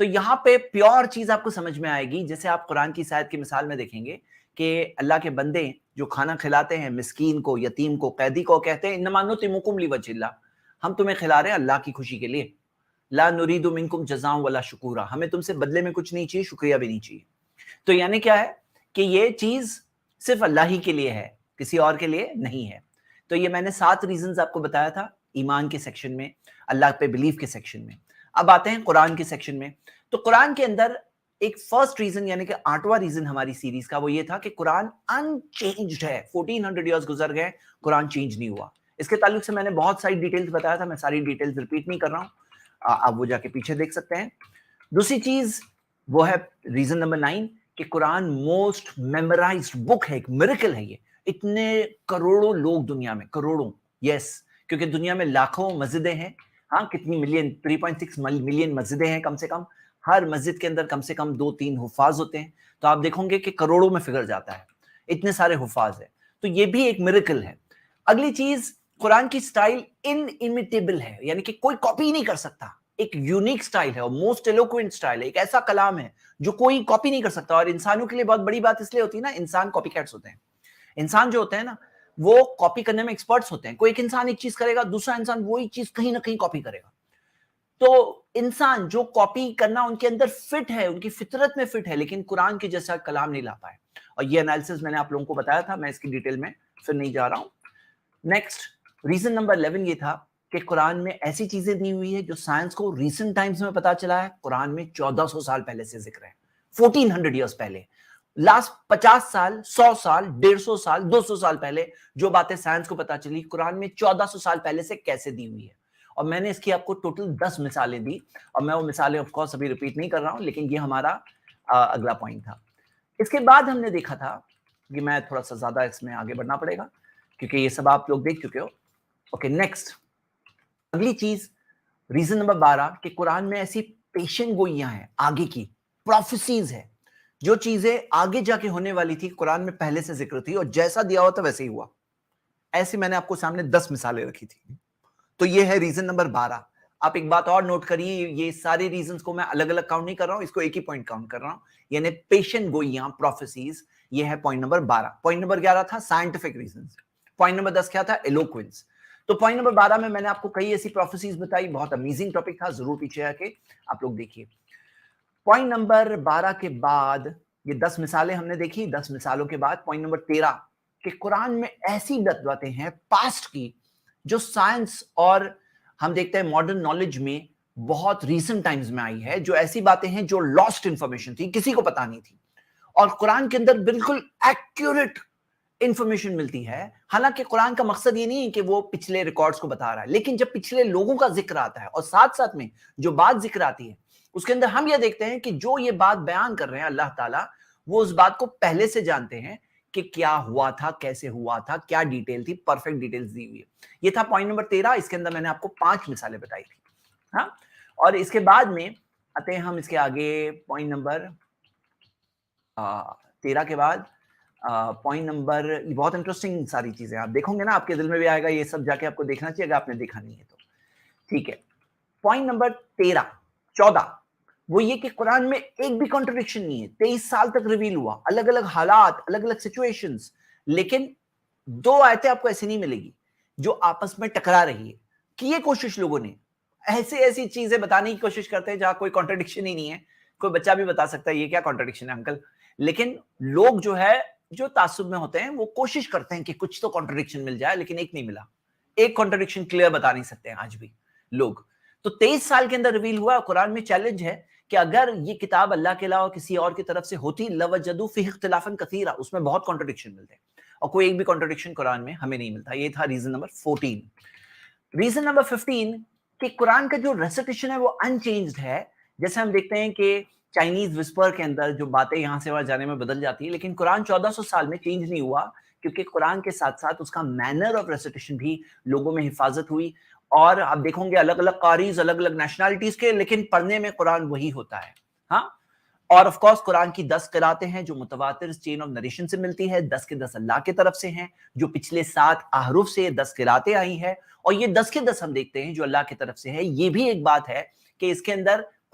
تو یہاں پہ پیور چیز آپ کو سمجھ میں آئے گی. جیسے آپ قرآن کی آیت کی مثال میں دیکھیں گے کہ اللہ کے بندے جو کھانا کھلاتے ہیں مسکین کو, یتیم کو, قیدی کو, کہتے ہیں انما نطعمکم لوجہ اللہ, ہم تمہیں کھلا رہے ہیں اللہ کی خوشی کے لیے. لا نرید منکم جزاء ولا شکورا, ہمیں تم سے بدلے میں کچھ نہیں چاہیے, شکریہ بھی نہیں چاہیے. تو یعنی کیا ہے کہ یہ چیز صرف اللہ ہی کے لیے ہے, کسی اور کے لیے نہیں ہے. تو یہ میں نے 7 ریزنز آپ کو بتایا تھا ایمان کے سیکشن میں, اللہ پہ بلیف کے سیکشن میں. اب آتے ہیں قرآن کے سیکشن میں. تو قرآن کے اندر ایک فرسٹ ریزن یعنی کہ 8واں ریزن ہماری سیریز کا وہ یہ تھا کہ قرآن انچینجڈ ہے. 1400 ایئرز گزر گئے, قرآن چینج نہیں ہوا. اس کے تعلق سے میں نے بہت ساری ڈیٹیلز بتایا تھا, میں ساری ڈیٹیلز ریپیٹ نہیں کر رہا ہوں, آپ وہ جا کے پیچھے دیکھ سکتے ہیں. دوسری چیز وہ ہے ریزن نمبر 9 کہ قرآن موسٹ میمورائزڈ بک ہے, ایک میریکل ہے. یہ اتنے کروڑوں لوگ دنیا میں, کروڑوں, یس, کیونکہ دنیا میں لاکھوں مسجدیں ہیں. ہاں, کتنی ملین, 3.6 ملین مسجدیں ہیں کم سے کم. ہر مسجد کے اندر کم سے کم 2-3 حفاظ ہوتے ہیں. تو آپ دیکھو گے کہ کروڑوں میں فگر جاتا ہے, اتنے سارے حفاظ ہیں. تو یہ بھی ایک میریکل ہے. اگلی چیز, قرآن کی سٹائل انمیٹیبل ہے, یعنی کہ کوئی کاپی نہیں کر سکتا. ایک یونیک سٹائل ہے اور موسٹ ایلوکوینٹ سٹائل ہے. ایک ایسا کلام ہے جو کوئی کاپی نہیں کر سکتا. اور انسانوں کے لیے بہت بڑی بات اس لیے ہوتی ہے نا, انسان کاپی کیٹس ہوتے ہیں. انسان جو ہوتے ہیں نا وہ کاپی کرنے میں ایکسپرٹس ہوتے ہیں. کوئی ایک انسان ایک چیز کرے گا, دوسرا انسان وہی چیز کہیں نہ کہیں کاپی کرے گا. تو انسان جو کاپی کرنا ان کے اندر فٹ ہے, ان کی فطرت میں فٹ ہے, لیکن قرآن کے جیسا کلام نہیں لا پائے. اور یہ انالیسس میں نے آپ لوگوں کو بتایا تھا, میں اس کی ڈیٹیل میں پھر نہیں جا رہا ہوں. نیکسٹ ریزن نمبر 11 یہ تھا کہ قرآن میں ایسی چیزیں دی ہوئی ہے جو سائنس کو ریسنٹ ٹائمز میں پتا چلا ہے. قرآن میں 1400 سال پہلے سے ذکر ہے, 1400 ایئرز پہلے. لاسٹ 50 سال, 100 سال, 150 سال, 200 سال پہلے جو باتیں سائنس کو پتا چلی, قرآن میں 1400 سال پہلے سے کیسے دی ہوئی ہے. اور میں نے اس کی آپ کو ٹوٹل 10 مثالیں دی, اور میں وہ مثالیں آف کورس ابھی ریپیٹ نہیں کر رہا ہوں, لیکن یہ ہمارا اگلا پوائنٹ تھا. اس کے بعد ہم نے دیکھا تھا کہ میں تھوڑا سا زیادہ اس میں آگے بڑھنا پڑے گا کیونکہ یہ سب آپ لوگ دیکھ چکے ہو. اوکے, نیکسٹ اگلی چیز, ریزن نمبر 12 کہ قرآن میں ایسی پیشن گوئیاں ہیں, آگے کی پروفیسیز ہے, جو چیزیں آگے جا کے ہونے والی تھی قرآن میں پہلے سے ذکر تھی, اور جیسا دیا ہوا تھا ویسے ہی ہوا. ایسی میں نے آپ کو سامنے 10 مثالیں رکھی تھی. تو یہ ہے ریزن نمبر 12. آپ ایک بات اور نوٹ کریے, یہ سارے ریزنز کو میں الگ الگ کاؤنٹ نہیں کر رہا ہوں, اس کو ایک ہی پوائنٹ کاؤنٹ کر رہا ہوں, یعنی پیشن گوئیاں, پروفیسیز. یہ ہے پوائنٹ نمبر 12. پوائنٹ نمبر 11 تھا سائنٹیفک ریزنز. پوائنٹ نمبر 10 کیا تھا؟ ایلوکوینس. تو پوائنٹ نمبر 12 میں نے آپ کو کئی ایسی پروفیسیز بتائی, بہت امیزنگ ٹاپک تھا, ضرور پیچھے آ کے آپ لوگ دیکھیے. پوائنٹ نمبر 12 کے بعد یہ 10 مثالیں ہم نے دیکھی. 10 مثالوں کے بعد پوائنٹ نمبر 13 کہ قرآن میں ایسی باتیں ہیں پاسٹ کی جو سائنس اور ہم دیکھتے ہیں ماڈرن نالج میں بہت ریسنٹ ٹائمز میں آئی ہے, جو ایسی باتیں ہیں جو لاسٹ انفارمیشن تھی, کسی کو پتا نہیں تھی, اور قرآن کے اندر بالکل ایکیوریٹ انفارمیشن ملتی ہے. حالانکہ قرآن کا مقصد یہ نہیں ہے کہ وہ پچھلے ریکارڈز کو بتا رہا ہے, لیکن جب پچھلے لوگوں کا ذکر آتا ہے اور ساتھ ساتھ میں جو بات ذکر آتی ہے اس کے اندر ہم یہ دیکھتے ہیں کہ جو یہ بات بیان کر رہے ہیں اللہ تعالیٰ, وہ اس بات کو پہلے سے جانتے ہیں کہ کیا ہوا تھا, کیسے ہوا تھا, کیا ڈیٹیل تھی, پرفیکٹ ڈیٹیلز دی ہوئی ہے. یہ تھا پوائنٹ نمبر 13. اس کے اندر میں نے آپ کو 5 مثالیں بتائی تھی. ہاں, اور اس کے بعد میں آتے ہیں ہم اس کے آگے پوائنٹ نمبر 13 کے بعد پوائنٹ نمبر, یہ بہت انٹرسٹنگ ساری چیزیں آپ دیکھو گے نا, آپ کے دل میں بھی آئے گا, یہ سب جا کے آپ کو دیکھنا چاہیے اگر آپ نے دیکھا نہیں ہے تو. ٹھیک ہے, پوائنٹ نمبر 14 وہ یہ کہ قرآن میں ایک بھی کانٹرڈکشن نہیں ہے. 23 سال تک ریویل ہوا, الگ الگ حالات, الگ الگ سچویشنز, لیکن 2 آیتیں آپ کو ایسی نہیں ملے گی جو آپس میں ٹکرا رہی ہے. کی یہ کوشش لوگوں نے ایسی چیزیں بتانے کی کوشش کرتے ہیں جہاں کوئی کانٹرڈکشن ہی نہیں ہے. کوئی بچہ بھی بتا سکتا ہے یہ کیا کانٹرڈکشن ہے انکل, لیکن لوگ جو تعصب میں ہوتے ہیں وہ کوشش کرتے ہیں کہ کچھ تو کانٹرڈکشن مل جائے, لیکن ایک نہیں ملا. ایک کانٹرڈکشن کلیئر بتا نہیں سکتے ہیں آج بھی لوگ. تو 23 سال کے اندر ریویل ہوا. قرآن میں چیلنج ہے کہ اگر یہ کتاب اللہ کے علاوہ کسی اور کی طرف سے ہوتی لوجدوا فیہ اختلافا کثیرا, اس میں بہت کانٹرڈکشن ملتے ہیں, اور کوئی ایک بھی کانٹرڈکشن قرآن میں ہمیں نہیں ملتا. یہ تھا ریزن نمبر 14. ریزن نمبر 15 کہ قرآن کا جو ریسیٹیشن ہے وہ انچینجڈ ہے. جیسے ہم دیکھتے ہیں کہ چائنیز وسپر کے اندر جو باتیں یہاں سے وہاں جانے میں بدل جاتی ہے, لیکن قرآن 1400 سال میں چینج نہیں ہوا, کیونکہ قرآن کے ساتھ ساتھ اس کا مینر آف ریسیٹیشن بھی لوگوں میں حفاظت ہوئی. اور آپ دیکھو گے الگ الگ قاریز, الگ الگ نیشنلٹیز کے, لیکن پڑھنے میں قرآن وہی ہوتا ہے. ہاں, اور آف کورس قرآن کی 10 قراتیں ہیں جو متواتر چین آف نریشن سے ملتی ہے. 10 کے 10 اللہ کی طرف سے ہیں, جو پچھلے 7 احرف سے 10 قراتیں آئی ہیں, اور یہ 10 کے 10 ہم دیکھتے ہیں جو اللہ کی طرف سے ہے. یہ بھی ایک بات ہے کہ اس کے اندر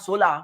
16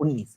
19।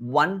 1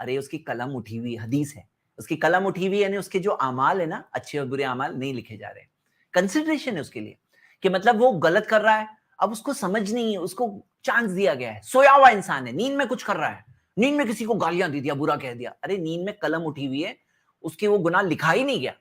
ارے اس کی قلم اٹھی ہوئی، حدیث ہے، اس کی قلم اٹھی ہوئی یعنی اس کے جو اعمال ہے نا، اچھے اور برے اعمال نہیں لکھے جا رہے. کنسیڈریشن ہے اس کے لیے کہ مطلب وہ غلط کر رہا ہے، اب اس کو سمجھ نہیں ہے، اس کو چانس دیا گیا ہے. سویا ہوا انسان ہے، نیند میں کچھ کر رہا ہے، نیند میں کسی کو گالیاں دے دیا، برا کہہ دیا. ارے نیند میں قلم اٹھی ہوئی ہے، اس کے وہ گناہ لکھا ہی نہیں گیا.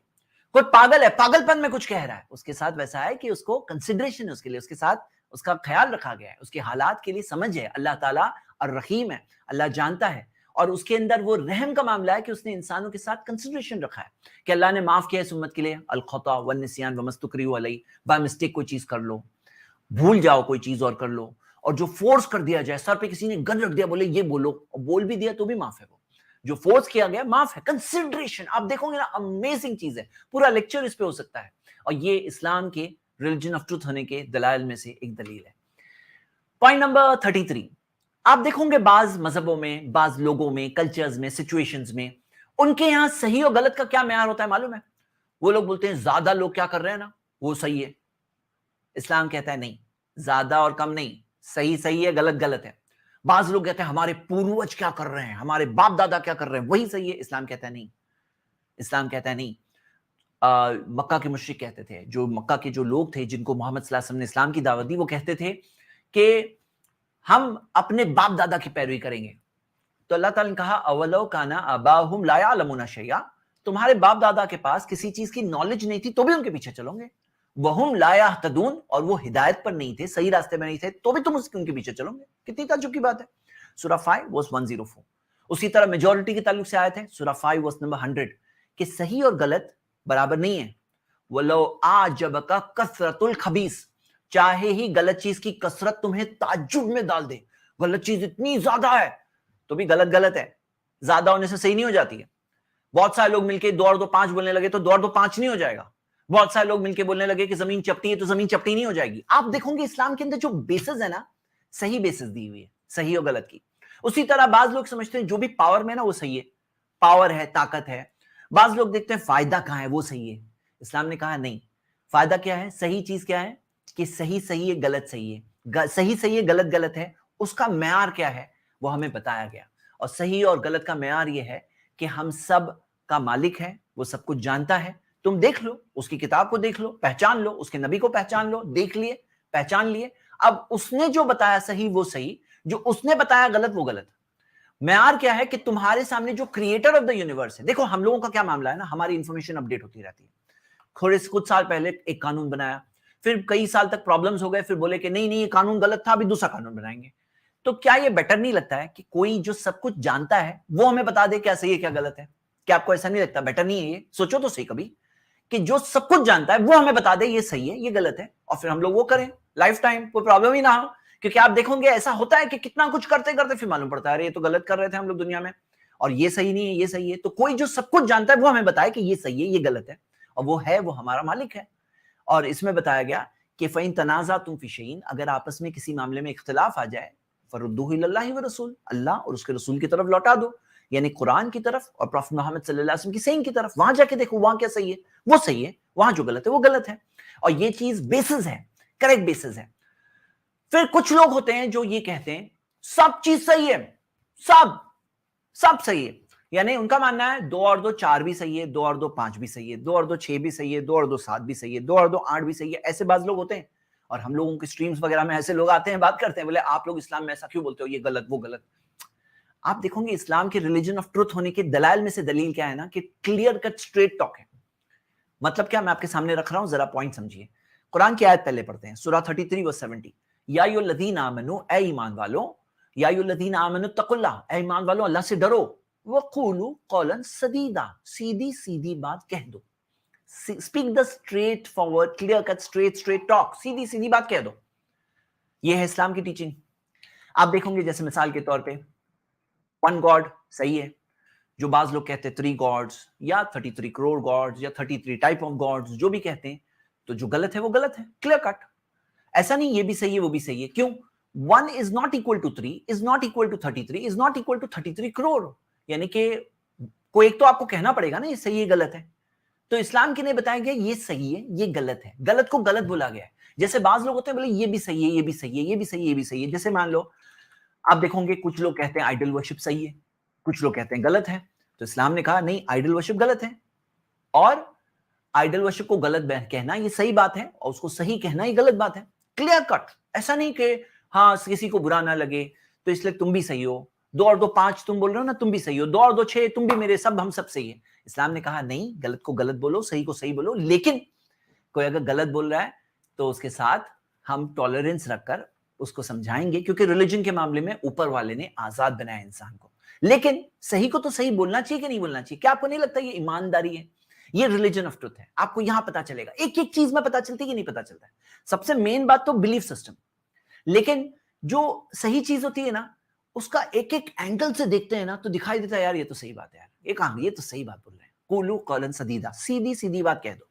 کوئی پاگل ہے، پاگل پن میں کچھ کہہ رہا ہے، اس کے ساتھ ویسا ہے کہ اس کو کنسیڈریشن ہے، اس کے لیے، اس کے ساتھ اس کا خیال رکھا گیا ہے، اس کے حالات کے لیے سمجھ ہے. اللہ تعالیٰ الرحیم ہے، اللہ جانتا ہے، اور اس کے اندر وہ رحم کا معاملہ ہے کہ اس نے انسانوں کے ساتھ کنسیڈریشن رکھا ہے کہ اللہ نے معاف کیا اس امت کے لیے. الخطا والنسیان وما استکرہوا علیہ، بائی مسٹیک کوئی چیز کر لو، بھول جاؤ کوئی چیز اور کر لو، اور جو فورس کر دیا جائے، سر پہ کسی نے گن رکھ دیا، بولے یہ بولو، اور بول بھی دیا تو بھی معاف ہے. وہ جو فورس کیا گیا معاف ہے. کنسیڈریشن آپ دیکھو گے نا، امیزنگ چیز ہے، پورا لیکچر اس پہ ہو سکتا ہے. اور یہ اسلام کے ریلیجن آف ٹروتھ ہونے کے دلائل میں سے ایک دلیل ہے. پوائنٹ نمبر 33، آپ دیکھو گے بعض مذہبوں میں، بعض لوگوں میں، کلچرز میں، سچویشنز میں، ان کے یہاں صحیح اور غلط کا کیا معیار ہوتا ہے معلوم ہے؟ وہ لوگ بولتے ہیں زیادہ لوگ کیا کر رہے ہیں نا وہ صحیح ہے. اسلام کہتا ہے نہیں، زیادہ اور کم نہیں، صحیح صحیح ہے، غلط غلط ہے. بعض لوگ کہتے ہیں ہمارے پوروج کیا کر رہے ہیں، ہمارے باپ دادا کیا کر رہے ہیں وہی صحیح ہے. اسلام کہتا ہے نہیں، اسلام کہتا ہے نہیں. مکہ کے مشرک کہتے تھے، جو مکہ کے جو لوگ تھے جن کو محمد صلی اللہ علیہ وسلم نے اسلام کی دعوت دی، وہ کہتے تھے کہ ہم اپنے باپ دادا کی پیروی کریں گے. تو اللہ تعالیٰ نے کہا اولو کانا آباؤہم لا یعلمون شیئا، تمہارے باپ دادا کے پاس کسی چیز کی نالج نہیں تھی تو بھی ان کے پیچھے چلو گے. وہم لا یہتدون، اور وہ ہدایت پر نہیں تھے، صحیح راستے میں نہیں تھے، تو بھی تم ان کے پیچھے چلو گے. کتنی تعجب کی بات ہے. سورہ 5 verse 104. اسی طرح میجورٹی کے تعلق سے آیت ہے سورہ 5 verse number 100 کہ صحیح اور غلط برابر نہیں ہے. وَلَوْ أَعْجَبَكَ كَثْرَةُ الْخَبِيثِ، چاہے ہی غلط چیز کی کثرت تمہیں تعجب میں ڈال دے، غلط چیز اتنی زیادہ ہے تو بھی غلط غلط ہے، زیادہ ہونے سے صحیح نہیں ہو جاتی ہے. بہت سارے لوگ مل کے 2 اور 2 5 بولنے لگے تو 2 اور 2 5 نہیں ہو جائے گا. بہت سارے لوگ مل کے بولنے لگے کہ زمین چپٹی ہے تو زمین چپٹی نہیں ہو جائے گی. آپ دیکھو گے اسلام کے اندر جو بیسز ہے نا، صحیح بیسز دی ہوئی ہے، صحیح اور غلط کی. اسی طرح بعض لوگ سمجھتے ہیں جو بھی پاور میں نا وہ صحیح ہے، پاور ہے، طاقت ہے. بعض لوگ دیکھتے ہیں فائدہ کہاں ہے وہ صحیح ہے. اسلام نے کہا نہیں، فائدہ کیا ہے، صحیح چیز کیا ہے کہ صحیح صحیح ہے، غلط صحیح ہے، صحیح صحیح ہے، غلط غلط ہے. اس کا معیار کیا ہے وہ ہمیں بتایا گیا. اور صحیح اور غلط کا معیار یہ ہے کہ ہم سب کا مالک ہے، وہ سب کچھ جانتا ہے. تم دیکھ لو، اس کی کتاب کو دیکھ لو، پہچان لو، اس کے نبی کو پہچان لو، دیکھ لیے، پہچان لیے. اب اس نے جو بتایا صحیح وہ صحیح، جو اس نے بتایا غلط وہ غلط. معیار کیا ہے کہ تمہارے سامنے جو کریٹر آف دا یونیورس ہے. دیکھو ہم لوگوں کا کیا معاملہ ہے نا، ہماری انفارمیشن اپڈیٹ ہوتی رہتی ہے. کچھ سال پہلے ایک قانون بنایا، پھر کئی سال تک پرابلمز ہو گئے، پھر بولے کہ نہیں یہ قانون غلط تھا، ابھی دوسرا قانون بنائیں گے. تو کیا یہ بیٹر نہیں لگتا ہے کہ کوئی جو سب کچھ جانتا ہے وہ ہمیں بتا دے کیا صحیح ہے کیا غلط ہے؟ کیا آپ کو ایسا نہیں لگتا بیٹر نہیں ہے یہ؟ سوچو تو صحیح کبھی کہ جو سب کچھ جانتا ہے وہ ہمیں بتا دے یہ صحیح ہے یہ غلط ہے، اور پھر ہم لوگ وہ کریں لائف ٹائم، کوئی پرابلم ہی نہ ہو. کیونکہ آپ دیکھو گے ایسا ہوتا ہے کہ کتنا کچھ کرتے کرتے پھر معلوم پڑتا ہے یہ تو غلط کر رہے تھے ہم لوگ دنیا میں، اور یہ صحیح نہیں ہے یہ صحیح ہے. تو کوئی جو سب کچھ جانتا ہے وہ ہمیں بتائے کہ یہ صحیح ہے یہ غلط ہے، اور وہ ہے، وہ ہمارا مالک ہے. اور اس میں بتایا گیا کہ فَإِن تَنَازَعْتُمْ فِي شَيْءٍ، اگر آپس میں کسی معاملے میں اختلاف آ جائے، فَرُدُّوهُ إِلَى اللَّهِ وَرَسُولِهِ، اللہ اور اس کے رسول کی طرف لوٹا دو، یعنی قرآن کی طرف اور پروفٹ محمد صلی اللہ علیہ وسلم کی سین کی طرف. وہاں جا کے دیکھو وہاں کیا صحیح ہے وہ صحیح ہے، وہاں جو غلط ہے وہ غلط ہے. اور یہ چیز بیسز ہے، کریکٹ بیسز ہے. پھر کچھ لوگ ہوتے ہیں جو یہ کہتے ہیں سب چیز صحیح ہے، سب صحیح ہے. یعنی ان کا ماننا ہے 2 اور 2 4 بھی صحیح ہے، 2 اور 2 5 بھی صحیح ہے، 2 اور 2 6 بھی صحیح ہے، 2 اور 2 7 بھی صحیح ہے، 2 اور 2 8 بھی صحیح ہے. ایسے بعض لوگ ہوتے ہیں. اور ہم لوگوں کے سٹریمز وغیرہ میں ایسے لوگ آتے ہیں، بات کرتے ہیں، بولے آپ لوگ اسلام میں ایسا کیوں بولتے ہو، یہ غلط وہ غلط. آپ دیکھو گے اسلام کے ریلیجن آف ٹروتھ ہونے کے دلائل میں سے دلیل کیا ہے نا کہ کلیئر کٹ اسٹریٹ ٹاک ہے. مطلب کیا میں آپ کے سامنے رکھ رہا ہوں، ذرا پوائنٹ سمجھیے. قرآن کی آیت پہلے پڑھتے ہیں، سورہ 33 verse 70. یا ایھا الذین آمنوا، اے ایمان والو، یا ایھا الذین آمنوا اتقوا اللہ، اے ایمان والو اللہ سے ڈرو، وقولوا قولا سدیدا، سیدھی سیدھی بات کہہ دو. Speak the straightforward clear cut straight talk, سیدھی سیدھی بات کہہ دو. یہ ہے اسلام کی ٹیچنگ. آپ دیکھیں گے جیسے مثال کے طور پہ 1 گاڈ صحیح ہے، جو بعض لوگ کہتے ہیں 3 گاڈز یا 33 کروڑ گاڈز یا 33 ٹائپ آف گاڈز، جو بھی کہتے ہیں، تو جو غلط ہے وہ غلط ہے، کلیئر کٹ. ایسا نہیں یہ بھی صحیح ہے وہ بھی صحیح ہے. کیوں؟ 1 is not equal to 3 is not equal to 33 is not equal to 33 crore. یعنی کہ کوئی ایک تو آپ کو کہنا پڑے گا نا یہ صحیح ہے غلط ہے. تو اسلام کے لیے بتایا گیا یہ صحیح ہے یہ غلط ہے، غلط کو غلط بولا گیا ہے. جیسے بعض لوگ ہوتے ہیں بولے یہ بھی صحیح ہے یہ بھی صحیح ہے یہ بھی صحیح ہے یہ بھی صحیح ہے. جیسے مان لو آپ دیکھو گے کچھ لوگ کہتے ہیں آئیڈل ورشپ صحیح ہے، کچھ لوگ کہتے ہیں غلط ہے. تو اسلام نے کہا نہیں, آئیڈل ورشپ غلط ہے, اور آئیڈل ورشپ کو غلط کہنا یہ صحیح بات ہے, اور اس کو صحیح کہنا یہ غلط بات ہے. Clear cut. ایسا نہیں کہ ہاں کسی کو برا نہ لگے تو اس لیے تم بھی صحیح ہو, 2 اور 2 5 تم بول رہے ہو نا, تم بھی صحیح ہو, 2 اور 2 6 تم بھی میرے, سب ہم سب صحیح ہے. اسلام نے کہا نہیں, غلط کو غلط بولو, صحیح کو صحیح بولو, لیکن کوئی اگر غلط بول رہا ہے تو اس کے ساتھ ہم ٹالرنس رکھ کر اس کو سمجھائیں گے, کیونکہ ریلیجن کے معاملے میں اوپر والے نے آزاد بنایا انسان کو. لیکن صحیح کو تو صحیح بولنا چاہیے کہ نہیں بولنا چاہیے. کیا آپ کو نہیں لگتا یہ ایمانداری ہے؟ یہ ریلیجن آف ٹروتھ ہے. آپ کو یہاں پتا چلے گا, ایک ایک چیز میں پتا چلتی کہ نہیں پتا چلتا ہے. سب سے مین بات تو بلیف سسٹم, لیکن جو صحیح چیز ہوتی ہے نا, اس کا ایک ایک اینگل سے دیکھتے ہیں نا تو دکھائی دیتا ہے یار یہ تو صحیح بات ہے, یار ایک یہ تو صحیح بات بول رہے ہیں. قولوا قولا سدیدا, سیدھی سیدھی بات کہہ دو.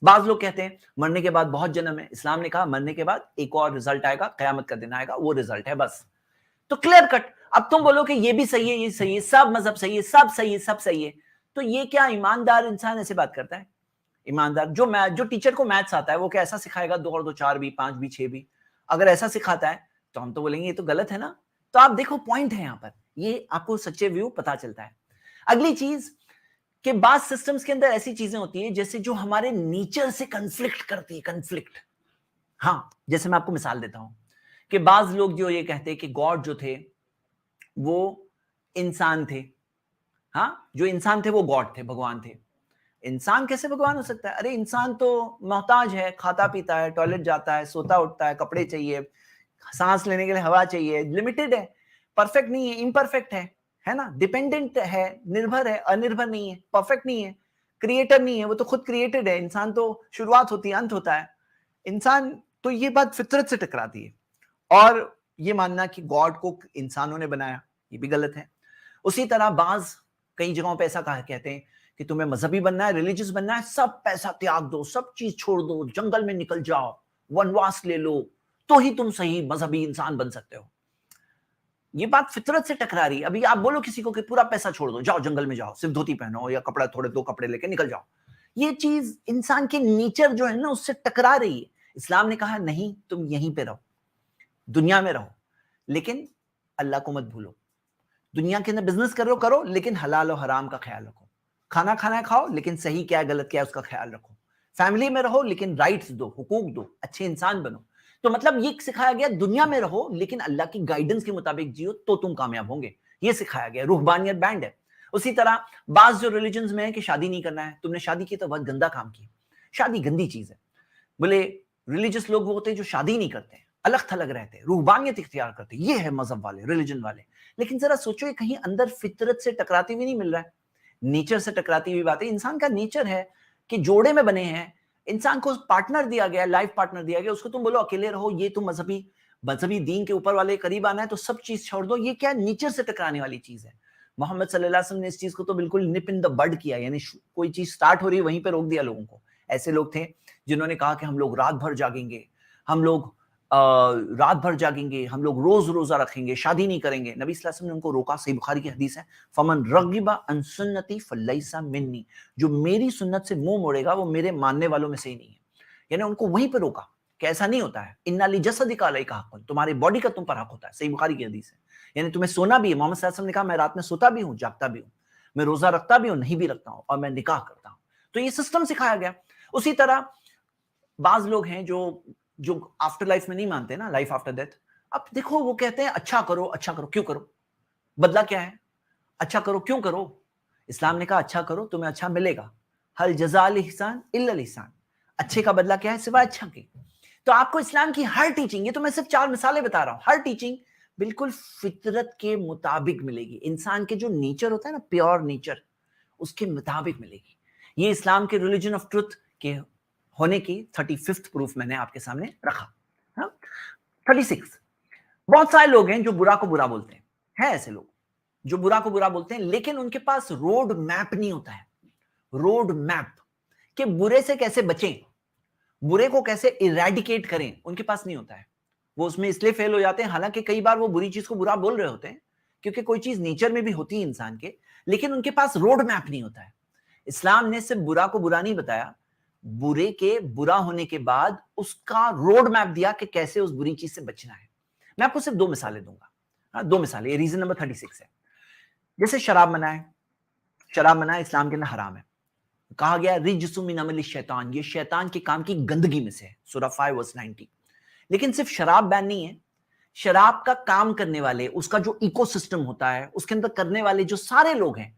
بعض لوگ کہتے ہیں مرنے کے بعد بہت جنم ہے. اسلام نے کہا مرنے کے بعد ایک اور رزلٹ آئے گا, قیامت کا دن آئے گا, وہ رزلٹ ہے بس. تو کلیئر کٹ. اب تم بولو کہ یہ بھی صحیح ہے, یہ صحیح ہے, سب مذہب صحیح ہے, سب صحیح ہے, سب صحیح ہے, تو یہ کیا ایماندار انسان ایسے بات کرتا ہے؟ ایماندار جو ٹیچر کو میتھس آتا ہے وہ کیا ایسا سکھائے گا 2 اور 2 4 بھی 5 بھی 6 بھی؟ اگر ایسا سکھاتا ہے تو ہم تو بولیں گے یہ تو غلط ہے نا. تو آپ دیکھو پوائنٹ ہے یہاں پر, یہ آپ کو سچے ویو پتا چلتا ہے. اگلی چیز کہ بعض سسٹمز کے اندر ایسی چیزیں ہوتی ہیں جیسے جو ہمارے نیچر سے کنفلکٹ کرتی ہے. کنفلکٹ, ہاں, جیسے میں آپ کو مثال دیتا ہوں کہ بعض لوگ جو یہ کہتے ہیں کہ گاڈ جو تھے وہ انسان تھے. ہاں, جو انسان تھے وہ گاڈ تھے, بھگوان تھے. انسان کیسے بھگوان ہو سکتا ہے؟ ارے انسان تو محتاج ہے, کھاتا پیتا ہے, ٹوائلٹ جاتا ہے, سوتا اٹھتا ہے, کپڑے چاہیے, سانس لینے کے لیے ہوا چاہیے, لمیٹڈ ہے, پرفیکٹ نہیں ہے, امپرفیکٹ ہے نا, ڈیپینڈنٹ ہے, نربھر ہے, انربھر نہیں ہے, پرفیکٹ نہیں ہے, کریٹر نہیں ہے, وہ تو خود کریٹڈ ہے. انسان تو شروعات ہوتی ہے, انت ہوتا ہے. انسان تو یہ بات فطرت سے ٹکراتی ہے. اور یہ ماننا کہ گاڈ کو انسانوں نے بنایا, یہ بھی غلط ہے. اسی طرح بعض کئی جگہوں پہ ایسا کہتے ہیں کہ تمہیں مذہبی بننا ہے, ریلیجس بننا ہے, سب پیسہ تیاگ دو, سب چیز چھوڑ دو, جنگل میں نکل جاؤ, ونواس لے لو, تو ہی تم صحیح مذہبی انسان بن سکتے ہو. یہ بات فطرت سے ٹکرا رہی ہے. ابھی آپ بولو کسی کو کہ پورا پیسہ چھوڑ دو, جاؤ جنگل میں جاؤ, صرف دھوتی پہنو یا کپڑا تھوڑے 2 کپڑے لے کے نکل جاؤ, یہ چیز انسان کے نیچر جو ہے نا اس سے ٹکرا رہی ہے. اسلام نے کہا نہیں, تم یہیں پہ رہو, دنیا میں رہو, لیکن اللہ کو مت بھولو. دنیا کے اندر بزنس کرو لیکن حلال و حرام کا خیال رکھو. کھانا ہے کھاؤ, لیکن صحیح کیا ہے غلط کیا ہے اس کا خیال رکھو. فیملی میں رہو لیکن رائٹس دو, حقوق دو, اچھے انسان بنو. تو مطلب یہ سکھایا گیا دنیا میں رہو لیکن اللہ کی گائیڈنس کے مطابق جیو تو تم کامیاب ہوں گے. یہ سکھایا گیا. روحانیت بینڈ ہے. اسی طرح بعض جو ریلیجنز میں ہے کہ شادی نہیں کرنا ہے, تم نے شادی کی تو بہت گندا کام کیا. شادی گندی چیز ہے. بولے ریلیجس لوگ وہ ہوتے ہیں جو شادی نہیں کرتے, الگ تھلگ رہتے, روحانیت اختیار کرتے, یہ ہے مذہب والے, ریلیجن والے. لیکن ذرا سوچو یہ کہیں اندر فطرت سے ٹکراتی ہوئی نہیں مل رہا ہے, نیچر سے ٹکراتی ہوئی بات ہے. انسان کا نیچر ہے کہ جوڑے میں بنے ہیں, انسان کو پارٹنر دیا گیا, لائف پارٹنر دیا گیا, اس کو تم بولو اکیلے رہو, یہ تم مذہبی دین کے اوپر والے قریب آنا ہے تو سب چیز چھوڑ دو, یہ کیا نیچر سے ٹکرانے والی چیز ہے. محمد صلی اللہ علیہ وسلم نے اس چیز کو تو بالکل نپ ان دا بڈ کیا, یعنی کوئی چیز سٹارٹ ہو رہی ہے وہیں پہ روک دیا لوگوں کو. ایسے لوگ تھے جنہوں نے کہا کہ ہم لوگ رات بھر جاگیں گے, ہم لوگ ہم لوگ روزہ رکھیں گے, شادی نہیں کریں گے. نبی صلی اللہ علیہ وسلم نے ان کو روکا. صحیح بخاری کی حدیث ہے, فمن رغب عن سنتی فلیس منی, جو میری سنت سے منہ موڑے گا وہ میرے ماننے والوں میں سے ہی نہیں ہے. یعنی ان کو وہیں پہ روکا کہ ایسا نہیں ہوتا ہے. انا لجسدک علیک حق, تمہاری باڈی کا تم پر حق ہوتا ہے. صحیح بخاری کی حدیث ہے. یعنی تمہیں سونا بھی ہے. محمد صلی اللہ علیہ وسلم نے کہا میں رات میں سوتا بھی ہوں, جاگتا بھی ہوں, میں روزہ رکھتا بھی ہوں, نہیں بھی رکھتا ہوں, اور میں نکاح کرتا ہوں. تو یہ سسٹم سکھایا گیا. اسی طرح بعض لوگ ہیں جو آفٹر لائف میں نہیں مانتے نا, لائف آفٹر ڈیتھ. اب دیکھو وہ کہتے ہیں اچھا کرو, کیوں کرو, بدلہ کیا ہے, اچھا کرو کیوں کرو. اسلام نے کہا اچھا کرو تمہیں اچھا ملے گا. ہل جزاء الاحسان الا الاحسان, اچھے کا بدلہ کیا ہے سوائے اچھا کے. تو آپ کو اسلام کی ہر ٹیچنگ, یہ تو میں صرف 4 مثالیں بتا رہا ہوں, ہر ٹیچنگ بالکل فطرت کے مطابق ملے گی. انسان کے جو نیچر ہوتا ہے نا, پیور نیچر, اس کے مطابق ملے گی. یہ اسلام کے ریلیجن آف ٹروتھ کے ہونے کی 35th پروف میں نے آپ کے سامنے رکھا. 36. بہت سارے لوگ ہیں جو برا کو برا بولتے ہیں ایسے لوگ جو برا کو برا بولتے ہیں, لیکن ان کے پاس روڈ میپ نہیں ہوتا ہے. روڈ میپ کہ برے سے کیسے بچیں, برے کو کیسے ایریڈیکیٹ کریں, ان کے پاس نہیں ہوتا ہے. وہ اس میں اس لیے فیل ہو جاتے ہیں, حالانکہ کئی بار وہ بری چیز کو برا بول رہے ہوتے ہیں, کیونکہ کوئی چیز نیچر میں بھی ہوتی ہے انسان کے, لیکن ان کے پاس روڈ میپ نہیں ہوتا ہے. اسلام نے صرف برا کو برا نہیں بتایا, برے کے برا ہونے کے بعد اس کا روڈ میپ دیا کہ کیسے اس بری چیز سے بچنا ہے. میں آپ کو صرف 2 مثالیں دوں گا, 2 مثالیں, یہ ریزن نمبر 36 ہے. جیسے شراب منع ہے، شراب منع ہے، اسلام کے اندر حرام ہے، کہا گیا رجس من عمل الشیطان، یہ شیطان کے کام کی گندگی میں سے ہے، سورہ 5 ورس 90۔ لیکن صرف شراب بین نہیں ہے، شراب کا کام کرنے والے، اس کا جو ایکو سسٹم ہوتا ہے، اس کے اندر کرنے والے جو سارے لوگ ہیں،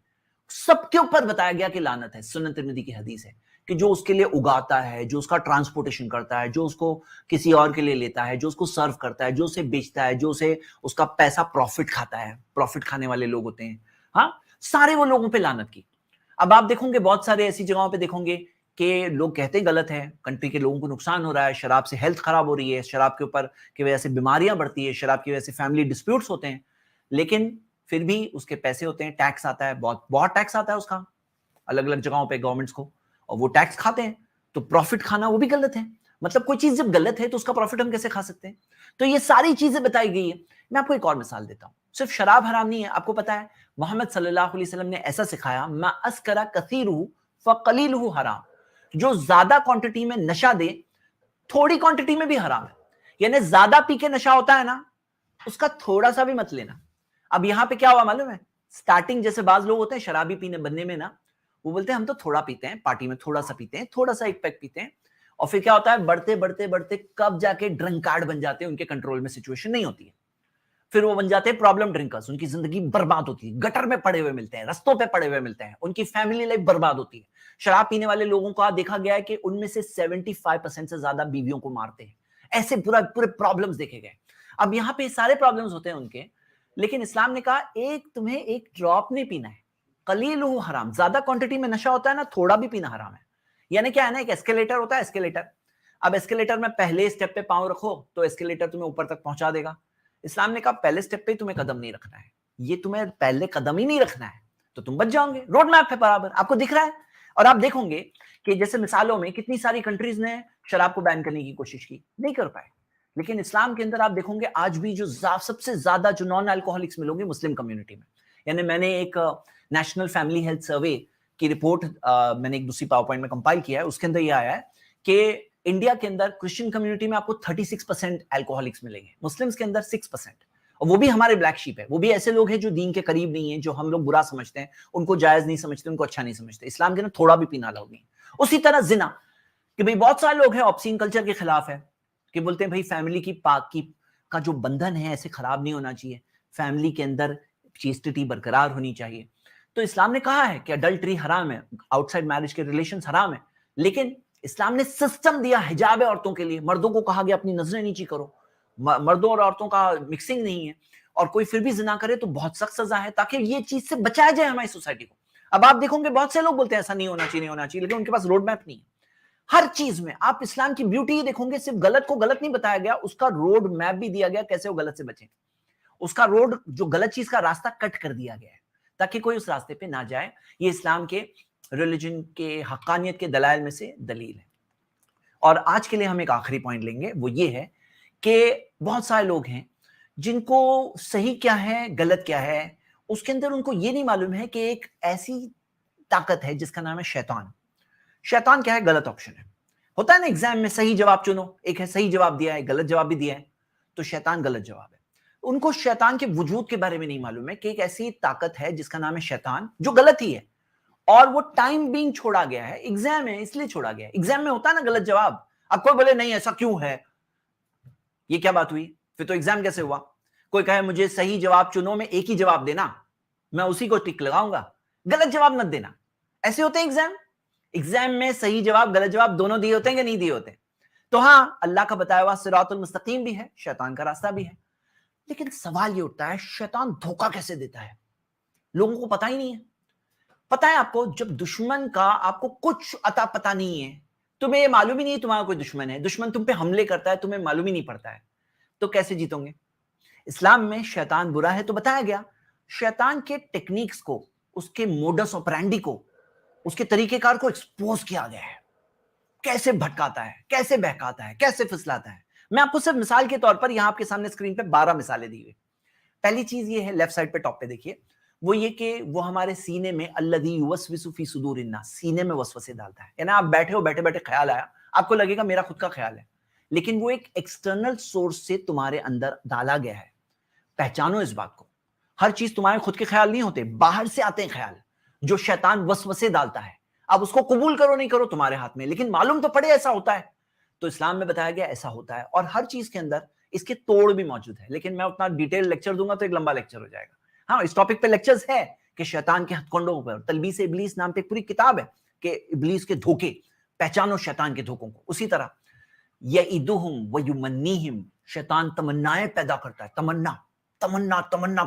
سب کے اوپر بتایا گیا کہ لعنت ہے۔ سنن ترمذی کی حدیث ہے کہ جو اس کے لیے اگاتا ہے، جو اس کا ٹرانسپورٹیشن کرتا ہے، جو اس کو کسی اور کے لیے لیتا ہے، جو اس کو سرو کرتا ہے، جو اسے بیچتا ہے، جو اسے اس کا پیسہ پروفٹ کھاتا ہے، پروفٹ کھانے والے لوگ ہوتے ہیں، ہاں، سارے وہ لوگوں پہ لعنت کی۔ اب آپ دیکھیں گے بہت سارے ایسی جگہوں پہ دیکھیں گے کہ لوگ کہتے ہیں غلط ہے، کنٹری کے لوگوں کو نقصان ہو رہا ہے، شراب سے ہیلتھ خراب ہو رہی ہے، شراب کے اوپر کی وجہ سے بیماریاں بڑھتی ہے، شراب کی وجہ سے فیملی ڈسپیوٹس ہوتے ہیں، لیکن پھر بھی اس کے پیسے ہوتے ہیں، ٹیکس آتا ہے، بہت ٹیکس آتا ہے اس کا الگ الگ جگہوں پہ گورنمنٹس کو، اور وہ ٹیکس کھاتے ہیں، تو پروفٹ کھانا وہ بھی غلط ہے۔ مطلب کوئی چیز جب غلط ہے تو اس کا پروفٹ ہم کیسے کھا سکتے ہیں؟ تو یہ ساری چیزیں بتائی گئی ہیں۔ میں آپ کو ایک اور مثال دیتا ہوں، صرف شراب حرام نہیں ہے، آپ کو پتا ہے محمد صلی اللہ علیہ وسلم نے ایسا سکھایا، ما اسکر کثیرہ فقلیلہ حرام، جو زیادہ کوانٹٹی میں نشہ دے تھوڑی کوانٹٹی میں بھی حرام ہے، یعنی زیادہ پی کے نشہ ہوتا ہے نا، اس کا تھوڑا سا بھی مت لینا۔ اب یہاں پہ کیا ہوا معلوم ہے، سٹارٹنگ جیسے بعض لوگ ہوتے ہیں شرابی پینے بننے میں نا، وہ بولتے ہیں ہم تو تھوڑا پیتے ہیں، پارٹی میں تھوڑا سا پیتے ہیں، تھوڑا سا ایک پیک پیتے ہیں، اور پھر کیا ہوتا ہے بڑھتے بڑھتے بڑھتے کب جا کے ڈرنک کارڈ بن جاتے ہیں، ان کے کنٹرول میں سچویشن نہیں ہوتی ہے، پھر وہ بن جاتے ہیں پرابلم ڈرنکرز، ان کی زندگی برباد ہوتی ہے، گٹر میں پڑے ہوئے ملتے ہیں، رستوں پہ پڑے ہوئے ملتے ہیں، ان کی فیملی لائف برباد ہوتی ہے۔ شراب پینے والے لوگوں کا دیکھا گیا ہے کہ ان میں سے 75% سے زیادہ بیویوں کو مارتے ہیں، ایسے پورے پرابلمز دیکھے گئے۔ اب یہاں پہ سارے پرابلمز ہوتے ہیں ان کے، لیکن اسلام نے کہا تمہیں ایک ڈراپ نہیں پینا ہے، قلیل حرام، زیادہ کوانٹٹی میں نشہ ہوتا ہے نا، تھوڑا بھی پینا حرام ہے۔ یعنی کیا ہے نا، ایک ایسکیلیٹر ہوتا ہے، ایسکیلیٹر، اب ایسکیلیٹر میں پہلے اسٹیپ پہ پاؤں رکھو تو ایسکیلیٹر تمہیں اوپر تک پہنچا دے گا۔ اسلام نے کہا پہلے اسٹیپ پہ تمہیں قدم نہیں رکھنا ہے، یہ تمہیں پہلے قدم ہی نہیں رکھنا ہے تو تم بچ جاؤ گے، روڈ میپ ہے برابر، آپ کو دکھ رہا ہے۔ اور آپ دیکھو گے کہ جیسے مثالوں میں کتنی ساری کنٹریز نے شراب کو بین کرنے کی کوشش کی، نہیں کر پائے، لیکن اسلام کے اندر آپ دیکھو گے آج بھی جو سب سے زیادہ جو نان الکوہلکس ملو گے مسلم کمیونٹی میں۔ یعنی میں نے ایک نیشنل فیملی ہیلتھ سروے کی رپورٹ میں نے ایک دوسری پاور پوائنٹ میں کمپائل کیا ہے، اس کے اندر یہ آیا ہے کہ انڈیا کے اندر کرسچن کمیونٹی میں آپ کو 36% الکوہلکس ملیں گے، مسلمز کے اندر 6%، اور وہ بھی ہمارے بلیک شیپ ہے، وہ بھی ایسے لوگ ہیں جو دین کے قریب نہیں ہیں، جو ہم لوگ برا سمجھتے ہیں، ان کو جائز نہیں سمجھتے، ان کو اچھا نہیں سمجھتے۔ اسلام کے اندر تھوڑا بھی پینا الاؤ نہیں۔ اسی طرح زنا، کہ بھئی بہت سارے لوگ ہیں آبسین کلچر کے خلاف ہے، کہ بولتے ہیں بھئی فیملی کی پاکی کا جو بندھن ہے ایسے خراب نہیں ہونا چاہیے، فیملی کے اندر چیسٹی برقرار ہونی چاہیے۔ تو اسلام نے کہا ہے کہ اڈلٹری حرام ہے، آؤٹ سائڈ میرج کے ریلیشنز حرام ہے، لیکن اسلام نے سسٹم دیا حجاب ہے عورتوں کے لیے، مردوں کو کہا گیا اپنی نظریں نیچی کرو، مردوں اور عورتوں کا مکسنگ نہیں ہے، اور کوئی پھر بھی زنا کرے تو بہت سخت سزا ہے، تاکہ یہ چیز سے بچایا جائے ہماری سوسائٹی کو۔ اب آپ دیکھو گے بہت سے لوگ بولتے ہیں ایسا نہیں ہونا چاہیے، نہیں ہونا چاہیے، لیکن ان کے پاس روڈ میپ نہیں ہے۔ ہر چیز میں آپ اسلام کی بیوٹی دیکھو گے، صرف غلط کو غلط نہیں بتایا گیا، اس کا روڈ میپ بھی دیا گیا کیسے وہ غلط سے بچیں، اس کا روڈ جو غلط چیز کا راستہ کٹ کر دیا گیا ہے تاکہ کوئی اس راستے پہ نہ جائے۔ یہ اسلام کے ریلیجن کے حقانیت کے دلائل میں سے دلیل ہے۔ اور آج کے لیے ہم ایک آخری پوائنٹ لیں گے، وہ یہ ہے کہ بہت سارے لوگ ہیں جن کو صحیح کیا ہے غلط کیا ہے اس کے اندر ان کو یہ نہیں معلوم ہے کہ ایک ایسی طاقت ہے جس کا نام ہے شیطان۔ شیطان کیا ہے؟ غلط آپشن ہے، ہوتا ہے نا ایگزام میں صحیح جواب چنو، ایک ہے صحیح جواب دیا ہے، غلط جواب بھی دیا ہے، تو شیطان غلط جواب ہے۔ ان کو شیطان کے وجود کے بارے میں نہیں معلوم ہے کہ ایک ایسی طاقت ہے جس کا نام ہے شیطان، جو غلط ہی ہے، اور وہ ٹائم بینگ چھوڑا گیا ہے، ایگزام ہے اس لیے چھوڑا گیا ہے۔ ایگزام میں ہوتا ہے نا غلط جواب، اب کوئی بولے نہیں ایسا کیوں ہے، یہ کیا بات ہوئی، پھر تو ایگزام کیسے ہوا؟ کوئی کہے مجھے صحیح جواب چنو میں ایک ہی جواب دینا، میں اسی کو ٹک لگاؤں گا، غلط جواب مت دینا، ایسے ہوتے ہیں ایگزام۔ ایگزام میں صحیح جواب غلط جواب دونوں دیے ہوتے ہیں کہ نہیں دیے ہوتے؟ تو ہاں، اللہ کا بتایا ہوا صراط المستقیم بھی ہے، شیطان کا راستہ بھی ہے، لیکن سوال یہ اٹھتا ہے شیطان دھوکہ کیسے دیتا ہے؟ لوگوں کو پتہ ہی نہیں ہے۔ پتہ ہے آپ کو، جب دشمن کا آپ کو کچھ عطا پتہ نہیں ہے، تمہیں یہ معلوم ہی نہیں ہے تمہارا کوئی دشمن ہے، دشمن تم پہ حملے کرتا ہے تمہیں معلوم ہی نہیں پڑتا ہے، تو کیسے جیتو گے؟ اسلام میں شیطان برا ہے تو بتایا گیا، شیطان کے ٹیکنیکس کو، اس کے موڈس آپرینڈی کو، اس کے طریقہ کار کو ایکسپوز کیا گیا ہے، کیسے بھٹکاتا ہے، کیسے بہکاتا ہے، کیسے پھسلاتا ہے۔ میں آپ کو صرف مثال کے طور پر یہاں آپ کے سامنے اسکرین پہ 12 مثالیں دی ہوئی۔ پہلی چیز یہ ہے، لیفٹ سائڈ پہ ٹاپ پہ دیکھیے، وہ یہ کہ وہ ہمارے سینے میں الذی یوسوس فی صدور الناس، سینے میں وسوسے ڈالتا ہے، یعنی آپ بیٹھے ہو، بیٹھے بیٹھے خیال آیا، آپ کو لگے گا میرا خود کا خیال ہے، لیکن وہ ایک ایکسٹرنل سورس سے تمہارے اندر ڈالا گیا ہے۔ پہچانو اس بات کو۔ ہر چیز تمہارے خود کے خیال نہیں ہوتے, باہر سے آتے ہیں خیال جو شیطان وسوسے ڈالتا ہے. اب اس کو قبول کرو نہیں کرو تمہارے ہاتھ میں, لیکن معلوم تو پڑے ایسا ہوتا ہے. تو اسلام میں بتایا گیا ایسا ہوتا ہے, اور ہر چیز کے اندر اس کے توڑ بھی موجود ہے. لیکن میں اتنا ڈیٹیل لیکچر دوں گا تو ایک لمبا لیکچر ہو جائے گا. ہاں, اس ٹاپک پہ لیکچرز ہے کہ شیطان کے ہتھ کنڈوں پر, تلبیس ابلیس نام پہ ایک پوری کتاب ہے کہ ابلیس کے دھوکے, پہچانو شیطان کے دھوکوں کو. اسی طرح یعدہم ویمنیہم, شیطان تمنائیں پیدا کرتا ہے, تمنا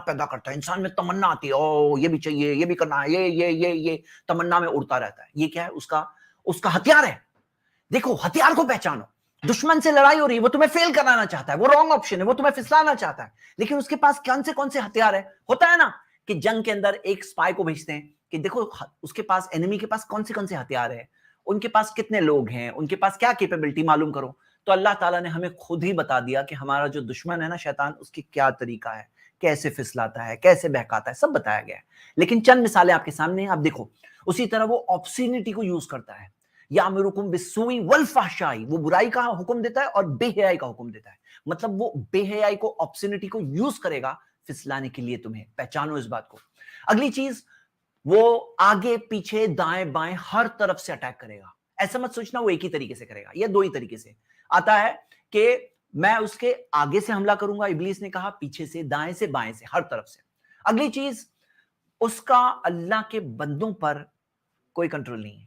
پیدا کرتا ہے. انسان میں تمنا آتی ہے, او یہ بھی چاہیے, یہ بھی کرنا ہے, یہ تمنا میں اڑتا رہتا ہے. یہ کیا ہے؟ اس کا ہتھیار ہے. دیکھو, ہتھیار کو پہچانو. دشمن سے لڑائی ہو رہی ہے, وہ تمہیں فیل کرانا چاہتا ہے, وہ رانگ آپشن ہے, وہ تمہیں پھسلانا چاہتا ہے, لیکن اس کے پاس کون سے ہتھیار ہے. ہوتا ہے نا کہ جنگ کے اندر ایک سپائی کو بھیجتے ہیں کہ دیکھو اس کے پاس, انیمی کے پاس کون سے ہتھیار ہے, ان کے پاس کتنے لوگ ہیں, ان کے پاس کیا کیپیبلٹی, معلوم کرو. تو اللہ تعالیٰ نے ہمیں خود ہی بتا دیا کہ ہمارا جو دشمن ہے نا شیطان, اس کی کیا طریقہ ہے, کیسے پھسلاتا ہے, کیسے بہکاتا ہے, سب بتایا گیا ہے. لیکن چند مثالیں آپ کے سامنے ہیں, آپ دیکھو. اسی طرح وہ آبسینٹی کو یوز کرتا ہے, یامرکم بالسوء والفحشاء, وہ برائی کا حکم دیتا ہے اور بے حیائی کا حکم دیتا ہے. مطلب وہ بے حیائی کو, آبسینٹی کو یوز کرے گا پھسلانے کے لیے تمہیں. پہچانو اس بات کو. اگلی چیز, وہ آگے پیچھے دائیں بائیں ہر طرف سے اٹیک کرے گا. ایسا مت سوچنا وہ ایک ہی طریقے سے کرے گا, یا دو ہی طریقے سے آتا ہے کہ میں اس کے آگے سے حملہ کروں گا, ابلیس نے کہا, پیچھے سے, دائیں سے, بائیں سے, ہر طرف سے. اگلی چیز, اس کا اللہ کے بندوں پر کوئی کنٹرول نہیں ہے.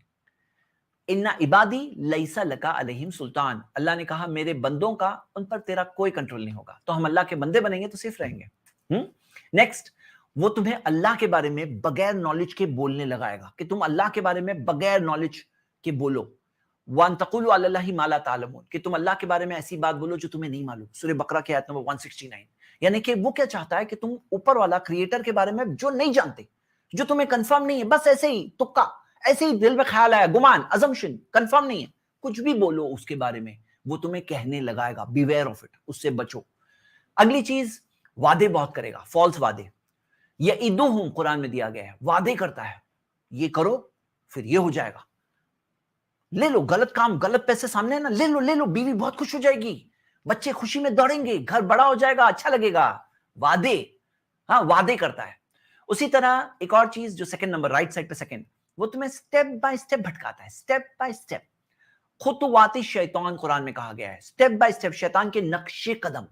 ان عبادی لیس لک علیہم سلطان, اللہ نے کہا میرے بندوں کا ان پر تیرا کوئی کنٹرول نہیں ہوگا. تو ہم اللہ کے بندے بنیں گے تو صرف رہیں گے. نیکسٹ, وہ تمہیں اللہ کے بارے میں بغیر نالج کے بولنے لگائے گا, کہ تم اللہ کے بارے میں بغیر نالج کے بولو. وَأَن تَقُولُوا عَلَى اللَّهِ مَا لَا تَعْلَمُونَ, کہ تم اللہ کے بارے میں ایسی بات بولو جو تمہیں نہیں معلوم. سورہ بقرہ کی آیت نمبر 169. یعنی کہ وہ کیا چاہتا ہے کہ تم اوپر والا کریٹر کے بارے میں جو نہیں جانتے, جو تمہیں کنفرم نہیں ہے, بس ایسے ہی تکا, ایسے ہی دل میں خیال آیا, گمان, ازمپشن, کنفرم نہیں ہے, کچھ بھی بولو اس کے بارے میں, وہ تمہیں کہنے لگائے گا. بیویئر آف اٹ, اس سے بچو. اگلی چیز, وعدے بہت کرے گا, فالس وعدے. یعدہم قرآن میں دیا گیا ہے, وعدے کرتا ہے, یہ کرو پھر یہ ہو جائے گا, لے لو, غلط کام, غلط پیسے سامنے ہے نا, لے لو, بیوی بہت خوش ہو جائے گی, بچے خوشی میں دوڑیں گے, گھر بڑا ہو جائے گا, اچھا لگے گا. وعدے, ہاں وعدے کرتا ہے. اسی طرح ایک اور چیز جو سیکنڈ نمبر, رائٹ سائڈ پہ سیکنڈ, وہ تمہیں سٹیپ بائی سٹیپ بھٹکاتا ہے, سٹیپ بائی سٹیپ. خطوات الشیطان قرآن میں کہا گیا ہے, سٹیپ بائی سٹیپ, شیطان کے نقش قدم.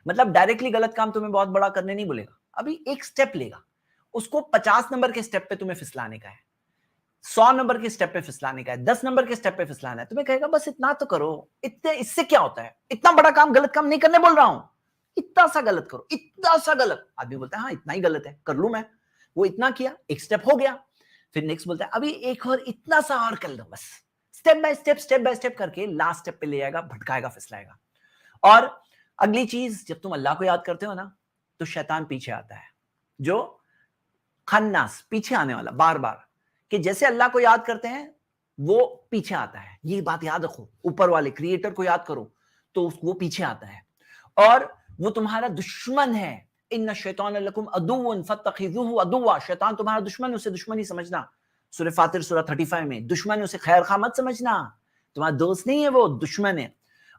مطلب ڈائریکٹلی غلط کام تمہیں بہت بڑا کرنے نہیں بولے گا, ابھی ایک سٹیپ لے گا, اس کو 50 نمبر کے سٹیپ پہ تمہیں پھسلانے کا ہے, 100 نمبر کے سٹیپ پہ پھسلانے کا ہے, 10 نمبر کے سٹیپ پہ پھسلانا ہے. تمہیں کہے گا بس اتنا تو کرو, اتنے, اس سے کیا ہوتا ہے, اتنا بڑا کام, غلط کام نہیں کرنے بول رہا ہوں, اتنا سا غلط کرو, اتنا سا غلط. آدمی بولتا ہے ہاں اتنا ہی غلط ہے, کر لوں میں. وہ اتنا کیا, ایک سٹیپ ہو گیا, پھر نیکسٹ بولتا ہے ابھی ایک اور اتنا سا اور کر لو, بس سٹیپ بائی سٹیپ کر کے لاسٹ سٹیپ پہ لے جائے گا, بھٹکائے گا, پھسلائے گا. اور اگلی چیز, جب تم اللہ کو یاد کرتے ہو نا تو شیطان پیچھے آتا ہے, جو خناس, پیچھے آنے والا, بار بار, کہ جیسے اللہ کو یاد کرتے ہیں وہ پیچھے آتا ہے. یہ بات یاد رکھو, اوپر والے کریٹر کو یاد کرو تو وہ پیچھے آتا ہے, اور وہ تمہارا دشمن ہے. ان الشیطان لکم عدو فاتخذوہ عدوا, شیطان تمہارا دشمن ہے, اسے دشمن ہی سمجھنا. سورہ فاطر سورہ 35 میں, دشمن ہے اسے خیر خواہ مت سمجھنا, تمہارا دوست نہیں ہے, وہ دشمن ہے.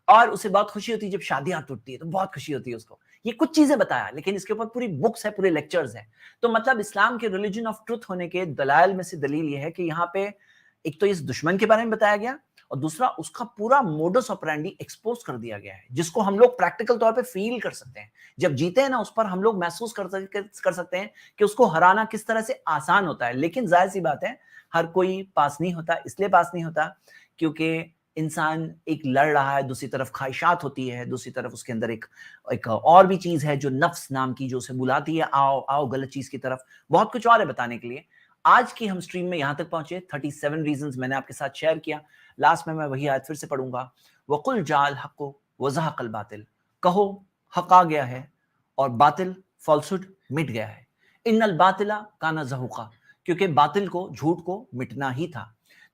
اور اسے بہت خوشی ہوتی ہے جب شادیاں ٹوٹتی ہے, تو بہت خوشی ہوتی ہے اس کو. یہ کچھ چیزیں بتایا, لیکن اس کے اوپر پوری بکس ہے, پورے لیکچرز ہیں. تو مطلب اسلام کے ریلیجن آف ٹروتھ ہونے کے دلائل میں سے دلیل یہ ہے کہ یہاں پہ ایک تو اس دشمن کے بارے میں بتایا گیا, اور دوسرا اس کا پورا موڈس آپرینڈی ایکسپوز کر دیا گیا ہے, جس کو ہم لوگ پریکٹیکل طور پہ فیل کر سکتے ہیں. جب جیتے ہیں نا اس پر ہم لوگ محسوس کر سکتے ہیں کہ اس کو ہرانا کس طرح سے آسان ہوتا ہے. لیکن ظاہر سی بات ہے ہر کوئی پاس نہیں ہوتا. اس لیے پاس نہیں ہوتا کیونکہ انسان ایک لڑ رہا ہے, دوسری طرف خواہشات ہوتی ہے, دوسری طرف اس کے اندر ایک اور بھی چیز ہے جو نفس نام کی, جو اسے بلاتی ہے آؤ آؤ غلط چیز کی طرف. بہت کچھ اور ہے بتانے کے لیے. آج کی ہم سٹریم میں یہاں تک پہنچے, 37 ریزنز میں نے آپ کے ساتھ شیئر کیا. لاسٹ میں وہی آیت پھر سے پڑھوں گا, وَقُلْ جَاءَ الْحَقُّ وَزَهَقَ الْبَاطِلُ, کہو حق آ گیا ہے اور باطل, فالسہڈ, مٹ گیا ہے. ان الباطل کان زہوقا, کیونکہ باطل کو, جھوٹ کو مٹنا ہی تھا.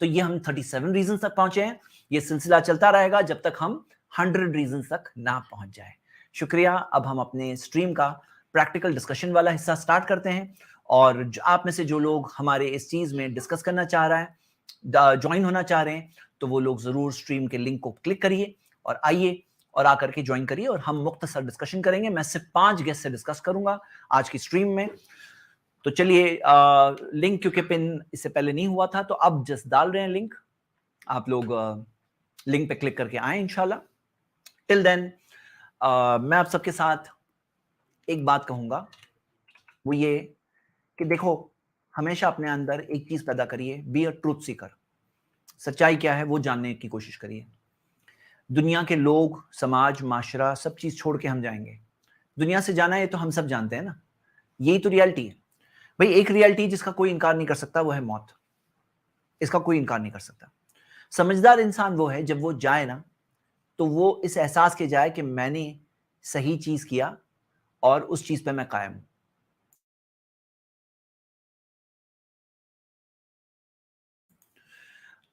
تو یہ ہم 37 ریزنز تک پہنچے ہیں. یہ سلسلہ چلتا رہے گا جب تک ہم 100 ریزنز تک نہ پہنچ جائے. شکریہ. اب ہم اپنے سٹریم کا پریکٹیکل ڈسکشن والا حصہ سٹارٹ کرتے ہیں, اور آپ میں سے جو لوگ ہمارے اس چیز میں ڈسکس کرنا چاہ رہا ہے, جوائن ہونا چاہ رہے ہیں, تو وہ لوگ ضرور سٹریم کے لنک کو کلک کریے اور آئیے اور آ کر کے جوائن کریے اور ہم مختصر ڈسکشن کریں گے. میں صرف 5 گیسٹ سے ڈسکس کروں گا آج کی اسٹریم میں. تو چلیے لنک کیونکہ پن اس سے پہلے نہیں ہوا تھا تو اب جسٹ ڈال رہے ہیں لنک. آپ لوگ لنک پہ کلک کر کے آئیں انشاءاللہ. ٹل دین میں آپ سب کے ساتھ ایک بات کہوں گا, وہ یہ کہ دیکھو ہمیشہ اپنے اندر ایک چیز پیدا کریے, بی اے ٹروتھ سیکر. سچائی کیا ہے وہ جاننے کی کوشش کریے. دنیا کے لوگ, سماج, معاشرہ سب چیز چھوڑ کے ہم جائیں گے. دنیا سے جانا ہے تو ہم سب جانتے ہیں نا, یہی تو ریالٹی ہے بھائی. ایک ریالٹی جس کا کوئی انکار نہیں کر سکتا وہ ہے موت. اس کا کوئی انکار نہیں کر سکتا. سمجھدار انسان وہ ہے جب وہ جائے نا تو وہ اس احساس کے جائے کہ میں نے صحیح چیز کیا اور اس چیز پہ میں قائم ہوں.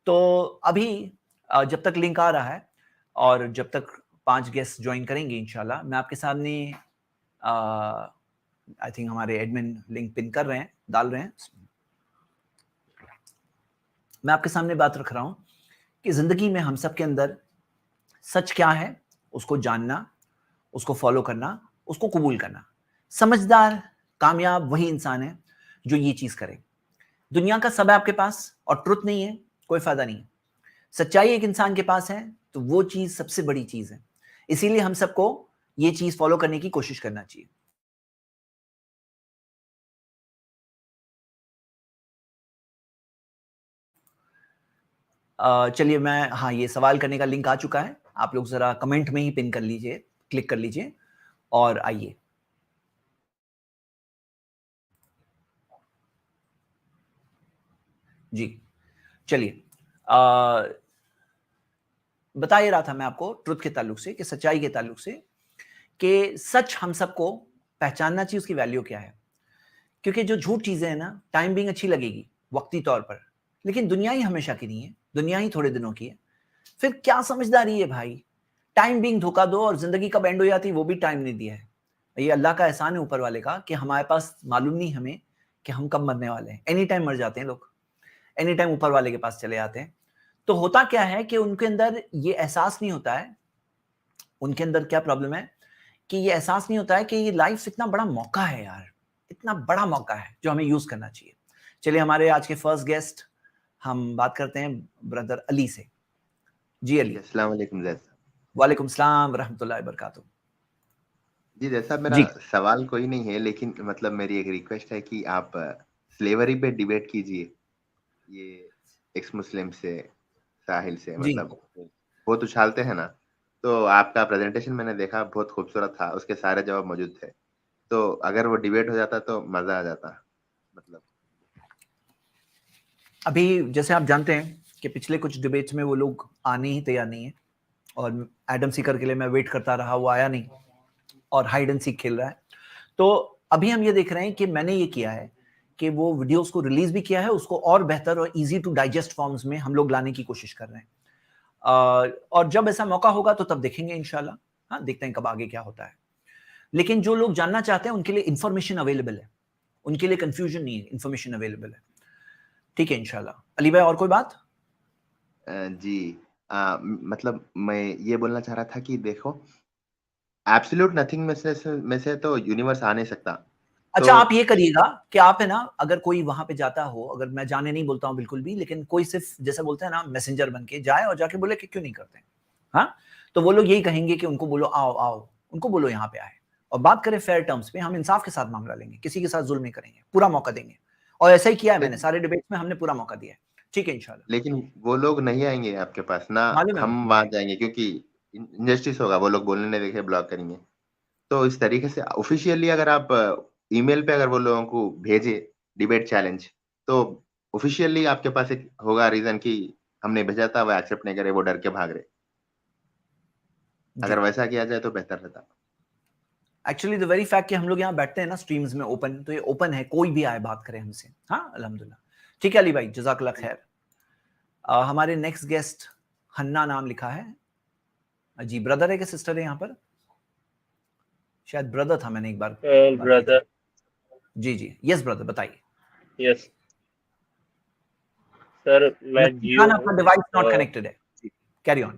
تو ابھی جب تک لنک آ رہا ہے اور جب تک 5 گیسٹ جوائن کریں گے انشاءاللہ, میں آپ کے سامنے آئی تھنک ہمارے ایڈمن لنک پن کر رہے ہیں, ڈال رہے ہیں. میں آپ کے سامنے بات رکھ رہا ہوں کہ زندگی میں ہم سب کے اندر سچ کیا ہے اس کو جاننا, اس کو فالو کرنا, اس کو قبول کرنا. سمجھدار کامیاب وہی انسان ہے جو یہ چیز کرے. دنیا کا سب ہے آپ کے پاس اور ٹروتھ نہیں ہے, کوئی فائدہ نہیں. سچائی ایک انسان کے پاس ہے تو وہ چیز سب سے بڑی چیز ہے. اسی لیے ہم سب کو یہ چیز فالو کرنے کی کوشش کرنا چاہیے. چلیے میں یہ سوال کرنے کا لنک آ چکا ہے, آپ لوگ ذرا کمنٹ میں ہی پن کر لیجئے, کلک کر لیجئے اور آئیے. جی چلیے بتا ہی رہا تھا میں آپ کو ٹروتھ کے تعلق سے, کہ سچائی کے تعلق سے, کہ سچ ہم سب کو پہچاننا چاہیے اس کی ویلیو کیا ہے. کیونکہ جو جھوٹ چیزیں ہیں نا, ٹائم بینگ اچھی لگے گی وقتی طور پر, لیکن دنیا ہی ہمیشہ کی نہیں ہے, دنیا ہی تھوڑے دنوں کی ہے. پھر کیا سمجھداری ہے بھائی, ٹائم بینگ دھوکا دو اور زندگی کب اینڈ ہو جاتی وہ بھی ٹائم نہیں دیا ہے. یہ اللہ کا احسان ہے اوپر والے کا کہ ہمارے پاس معلوم نہیں ہمیں کہ ہم کب مرنے والے ہیں. اینی ٹائم مر جاتے ہیں لوگ, اینی ٹائم اوپر والے کے پاس چلے جاتے ہیں. تو ہوتا کیا ہے کہ ان کے اندر یہ احساس نہیں ہوتا ہے, ان کے اندر کیا پرابلم ہے کہ یہ احساس نہیں ہوتا ہے کہ یہ لائف اتنا بڑا موقع ہے یار, اتنا بڑا موقع ہے جو ہمیں یوز کرنا چاہیے. چلیے ہمارے آج کے فرسٹ گیسٹ ہم بات کرتے ہیں بردر علی سے. جی علی. السلام علیکم زید صاحب. وعلیکم السلام ورحمۃ اللہ وبرکاتہ. جی زید صاحب, میرا جی سوال کوئی نہیں ہے, لیکن مطلب میری ایک ریکویسٹ ہے کہ آپ سلیوری پہ ڈیبیٹ کیجئے. یہ ایکس مسلم سے, ساحل سے, جی مطلب بہت اچھالتے ہیں نا. تو آپ کا پریزنٹیشن میں نے دیکھا, بہت خوبصورت تھا, اس کے سارے جواب موجود تھے. تو اگر وہ ڈیبیٹ ہو جاتا تو مزہ آ جاتا. مطلب ابھی جیسے آپ جانتے ہیں کہ پچھلے کچھ ڈیبیٹس میں وہ لوگ آنے ہی تیار نہیں ہیں, اور ایڈم سیکر کے لیے میں ویٹ کرتا رہا, وہ آیا نہیں اور ہائیڈ اینڈ سیک کھیل رہا ہے. تو ابھی ہم یہ دیکھ رہے ہیں کہ میں نے یہ کیا ہے کہ وہ ویڈیوز کو ریلیز بھی کیا ہے, اس کو اور بہتر اور ایزی ٹو ڈائجسٹ فارمز میں ہم لوگ لانے کی کوشش کر رہے ہیں. اور جب ایسا موقع ہوگا تو تب دیکھیں گے انشاءاللہ. ہاں دیکھتے ہیں کب آگے کیا ہوتا ہے. لیکن جو لوگ جاننا چاہتے ہیں ان کے لیے انفارمیشن اویلیبل ہے, ان کے لیے کنفیوژن نہیں ہے, انفارمیشن اویلیبل ہے. ٹھیک ہے انشاءاللہ. علی بھائی اور کوئی بات؟ جی مطلب میں یہ بولنا چاہ رہا تھا کہ دیکھو, ایبسلیوٹ نتھنگ میں سے تو یونیورس آ نہیں سکتا. اچھا آپ یہ کریے گا کہ آپ ہے نا, اگر کوئی وہاں پہ جاتا ہو, اگر میں جانے نہیں بولتا ہوں بالکل بھی, لیکن کوئی صرف جیسے بولتے ہیں نا میسنجر بن کے جائے اور جا کے بولے کہ کیوں نہیں کرتے, ہاں تو وہ لوگ یہی کہیں گے کہ ان کو بولو آؤ آؤ, ان کو بولو یہاں پہ آئے اور بات کریں فیئر ٹرمز پہ. ہم انصاف کے ساتھ معاملہ لیں گے, کسی کے ساتھ ظلم نہیں کریں گے, پورا موقع دیں گے. اور ایسا ہی کیا ہے میں نے سارے ڈیبیٹس میں, ہم نے پورا موقع دیا ہے. ٹھیک ہے انشاءاللہ. لیکن وہ لوگ نہیں آئیں گے آپ کے پاس نہ, معلوم ہے ہم وہاں جائیں گے, کیونکہ انجسٹس ہوگا, وہ لوگ بولنے نہیں دیکھے بلاک کریں گے. تو اس طریقے سے آفیشیلی اگر آپ ای میل پہ اگر وہ لوگوں کو بھیجے ڈیبیٹ چیلنج, تو آفیشیلی آپ کے پاس ایک ہوگا ریزن کہ ہم نے بھیجا تھا, وہ ایکسیپٹ نہیں کرے, وہ ڈر کے بھاگ رہے. اگر ویسا کیا جائے تو بہتر رہتا. ایکچولی دا ویری فیکٹ کہ ہم لوگ یہاں بیٹھتے ہیں نا اسٹریمز میں اوپن, تو یہ اوپن ہے, کوئی بھی آئے بات کرے ہم سے. ہاں الحمدللہ. ٹھیک ہے علی بھائی, جزاک اللہ خیر. ہمارے نیکسٹ گیسٹ ہنّا نام لکھا ہے. جی بردر ہے کہ سسٹر ہے یہاں پر؟ شاید بردر تھا, میں نے ایک بار brother. جی جی یس بردر بتائیے. Yes سر, میں جیو آپ کا ڈیوائس ناٹ کنیکٹڈ ہے. Carry on.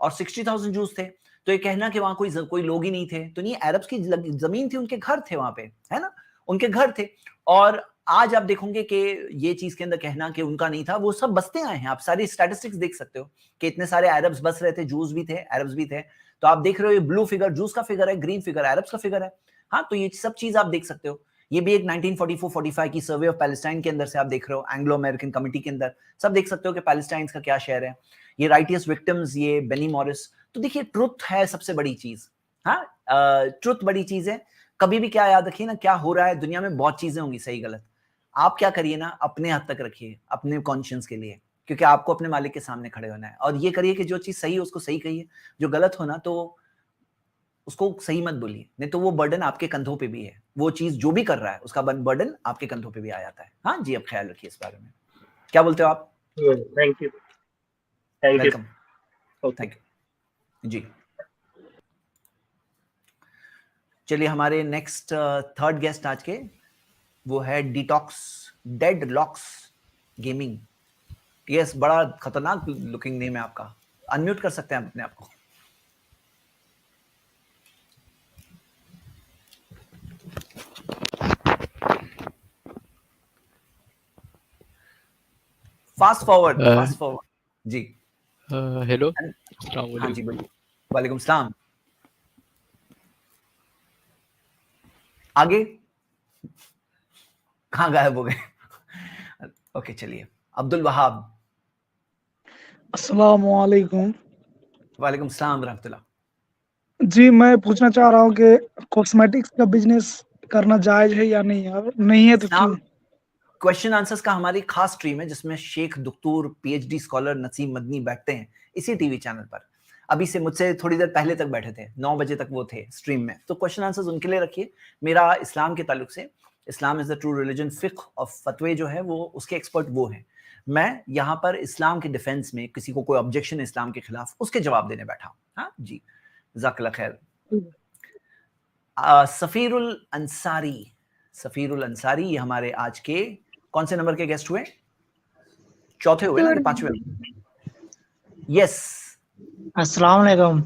اور 60,000 جوز تھے. تو یہ کہنا کہ وہاں کوئی لوگ ہی نہیں تھے تو نہیں, عربس کی زمین تھی, ان کے گھر تھے وہاں پہ, ہے نا, ان کے گھر تھے. اور آج آپ دیکھیں گے کہ یہ چیز کے اندر کہنا کہ ان کا نہیں تھا, وہ سب بستے آئے ہیں. آپ ساری اسٹیٹسٹکس دیکھ سکتے ہو کہ اتنے سارے عربس بس رہے تھے, جوز بھی تھے, عربس بھی تھے. تو آپ دیکھ رہے ہو یہ بلو فگر جوز کا فگر ہے, گرین فگر عربس کا فگر ہے. ہاں, تو یہ سب چیز آپ دیکھ سکتے ہو. یہ بھی ایک 1944-45 کی سروے آف پیلسٹائن کے اندر سے آپ دیکھ رہے ہو, اینگلو امریکن کمیٹی کے اندر سب دیکھ سکتے ہو کہ پیلسٹائن کا کیا شہر ہے. یہ رائٹیس وکٹمز, یہ بینی مورس. تو دیکھیے ٹروتھ ہے سب سے بڑی چیز. ہاں, ٹروتھ بڑی چیز ہے. کبھی بھی کیا یاد رکھیے نا, کیا ہو رہا ہے دنیا میں, بہت چیزیں ہوں گی صحیح غلط. آپ کیا کریے نا, اپنے حد تک رکھیے, اپنے کانشینس کے لیے, کیونکہ آپ کو اپنے مالک کے سامنے کھڑے ہونا ہے. اور یہ کریے کہ جو چیز صحیح ہے اس کو صحیح کہیے, جو غلط ہونا تو اس کو صحیح مت بولیے, نہیں تو وہ برڈن آپ کے کندھوں پہ بھی ہے. وہ چیز جو بھی کر رہا ہے اس کا برڈن آپ کے کندھوں پہ بھی آ جاتا ہے. ہاں جی, اب خیال رکھیے اس بارے میں. کیا بولتے ہو آپ؟ Thank you. Welcome. Thank you جی. چلیے ہمارے نیکسٹ تھرڈ گیسٹ آج کے, وہ ہے detox deadlocks gaming. Yes, بڑا خطرناک لکنگ نیم ہے آپ کا. انمیوٹ کر سکتے ہیں اپنے آپ کو. فاسٹ فارورڈ جی. ہیلو, السلام ہاں جی علیکم. بولیے. وعلیکم السلام. آگے کہاں غائب ہو گئے؟ اوکے چلیے, عبد الوہاب. السلام علیکم. وعلیکم السلام ورحمۃ اللہ. جی, میں پوچھنا چاہ رہا ہوں کہ کاسمیٹکس کا بزنس کرنا جائز ہے یا نہیں, اور نہیں ہے تو کیوں؟ کوشچن آنسرز کا ہماری خاص اسٹریم ہے جس میں شیخ دکتور پی ایچ ڈی اسکالر نسیم مدنی بیٹھتے ہیں اسی ٹی وی چینل پر. ابھی سے مجھ سے تھوڑی دیر پہلے تک بیٹھے تھے, 9 بجے تک وہ تھے اسٹریم میں. تو کوشچن آنسرز ان کے لیے رکھیے. میرا اسلام کے تعلق سے, اسلام از دا ٹرو ریلیجن, فقہ اور فتوے جو ہے وہ اس کے ایکسپرٹ وہ ہیں. میں یہاں پر اسلام کے ڈیفینس میں, کسی کو کوئی آبجیکشن ہے اسلام کے خلاف, اس کے جواب دینے بیٹھا ہوں. ہاں جی, جزاک اللہ خیر. سفیر الانصاری, سفیر الانصاری یہ ہمارے آج کے کون سے نمبر کے گیسٹ ہوئے؟ چوتھے ہوئے نا کہ پانچویں؟ یس. السلام علیکم.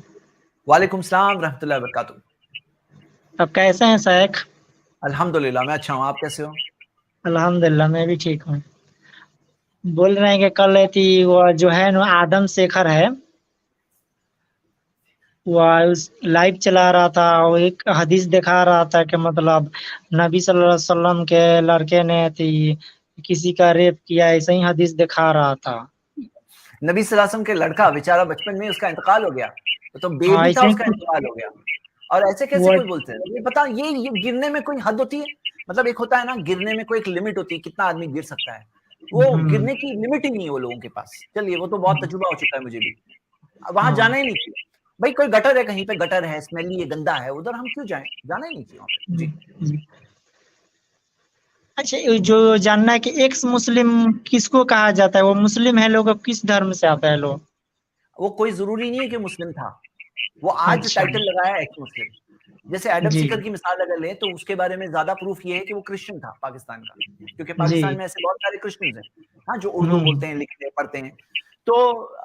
وعلیکم السلام رحمۃ اللہ وبرکاتہ. اب کیسے ہیں شیخ؟ الحمدللہ میں اچھا ہوں, آپ کیسے ہو؟ الحمدللہ میں بھی ٹھیک ہوں. بول رہے ہیں کہ کل تھی وہ جو ہے نا آدم شیکھر ہے, وہ لائیو چلا رہا تھا, وہ ایک حدیث دکھا رہا تھا کہ مطلب نبی صلی اللہ علیہ وسلم کے لڑکے نے کسی کا ریپ کیا, ایسے ہی حدیث دکھا رہا تھا. نبی صلی اللہ علیہ وسلم کے لڑکا بیچارہ بچپن میں اس کا انتقال ہو گیا, تو بیبی تھا ایسے اس کا ہی انتقال ہو گیا, اور ایسے کیسے کوئی بولتے ہیں؟ یہ پتا, یہ گرنے میں کوئی حد ہوتی ہے؟ مطلب ایک ہوتا ہے نا, گرنے میں کوئی ایک لمٹ ہوتی ہے, کتنا آدمی گر سکتا ہے, وہ گرنے کی لمٹ ہی نہیں ہے وہ لوگوں کے پاس. چلیے وہ تو بہت تجربہ ہو چکا ہے مجھے بھی, وہاں جانا ہی نہیں چاہیے بھائی. کوئی گٹر ہے کہیں پہ, گٹر ہے, اسمیلی ہے, گندا ہے, ادھر ہم کیوں جائیں؟ جانا ہی نہیں چاہیے وہاں پہ. جی. اچھا, جو جاننا ہے کہ ایکس مسلم کس کو کہا جاتا ہے, وہ مسلم ہے لوگ کس دھرم سے آتا ہے لوگ؟ وہ کوئی ضروری نہیں ہے کہ مسلم تھا, وہ آج اچھا ٹائٹل لگایا ایکس مسلم. جیسے ایڈم جی سیکر کی مثال اگر لیں تو اس کے بارے میں زیادہ پروف یہ ہے کہ وہ کرسچن تھا پاکستان کا, کیونکہ جی پاکستان میں ایسے بہت سارے کرسچنز ہیں ہاں جو اردو بولتے ہیں, لکھتے ہیں, پڑھتے ہیں. تو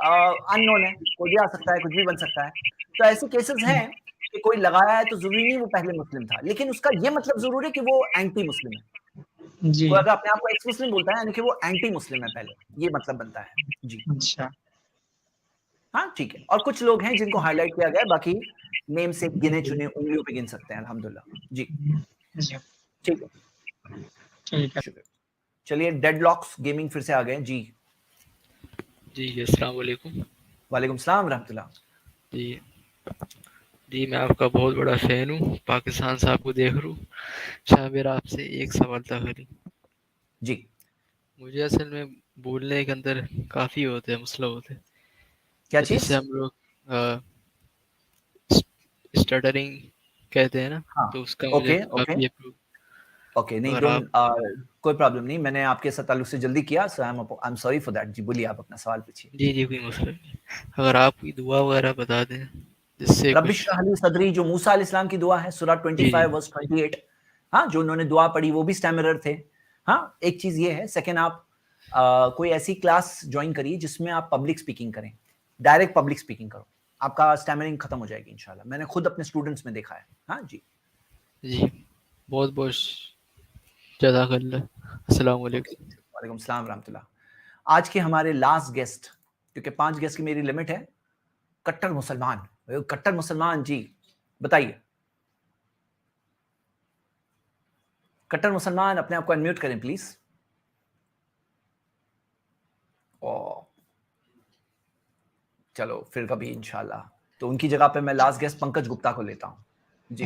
ان نون ہے, کوئی بھی آ سکتا ہے, کچھ بھی بن سکتا ہے. تو ایسے کیسز ہیں کہ کوئی لگایا ہے تو ضروری نہیں وہ پہلے مسلم تھا, لیکن اس کا یہ مطلب ضرور ہے کہ وہ اینٹی مسلم ہے. جی کوئی اگر اپنے آپ کو ایکس مسلم بولتا ہے یعنی کہ وہ اینٹی مسلم ہے پہلے, یہ مطلب بنتا ہے. جی اچھا ہاں ٹھیک ہے. اور کچھ لوگ ہیں جن کو ہائی لائٹ کیا گیا, باقی نیم سے گنے چنے انگلیوں پہ گن سکتے ہیں الحمدللہ. جی جی ٹھیک ہے, ٹھیک ہے. شکریہ. چلیے ڈیڈ لاکس گیمنگ پھر سے آ گئے. جی جی السلام علیکم. وعلیکم السلام ورحمۃ اللہ. جی میں آپ کا بہت بڑا فین ہوں, پاکستان سے آپ کو دیکھ رہا ہوں. شاہ میرا آپ سے ایک سوال تھا خالی. جی مجھے اصل میں بولنے کے اندر کافی ہوتے ہیں, مسئلہ ہوتے ہیں. کیا جس چیز؟ سے ہم لوگ اسٹٹرنگ کہتے ہیں نا, ہاں تو اس کا مجھے اوکے کافی اوکے. نہیں کوئی پرابلم نہیں, میں نے آپ کے ساتھ تعلق سے جلدی کیا, so I am sorry for that. جی بولیے, آپ اپنا سوال پوچھیے. جی کوئی مسئلہ نہیں. اگر آپ کی دعا وغیرہ بتا دیں جس سے رب کچھ. اشرح لی صدری جو موسیٰ علیہ السلام کی دعا ہے, سورہ 25 ورس 28. ہاں جو انہوں نے دعا پڑھی وہ بھی اسٹیمرر تھے. ہاں ایک چیز یہ ہے. سیکنڈ, آپ کوئی ایسی کلاس جوائن کریے جس میں آپ پبلک اسپیکنگ کریں, ڈائریکٹ پبلک اسپیکنگ کرو. آپ کا اسٹیمرنگ ختم ہو جائے گی انشاءاللہ. میں نے خود اپنے اسٹوڈنٹس میں دیکھا ہے. ہاں جی جی بہت بہت جزاک اللہ. السلام علیکم. وعلیکم السلام ورحمۃ اللہ. آج کے ہمارے لاسٹ گیسٹ, کیونکہ 5 گیسٹ کی میری لمٹ ہے, کٹر مسلمان. کٹر مسلمان جی بتائیے. کٹر مسلمان اپنے آپ کو انمیوٹ کریں پلیز. چلو پھر کبھی انشاءاللہ. تو ان کی جگہ پہ میں لاسٹ گیسٹ پنکج گپتا کو لیتا ہوں. جی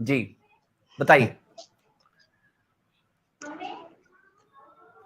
جی بتائیے.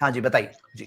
ہاں جی بتائیے. جی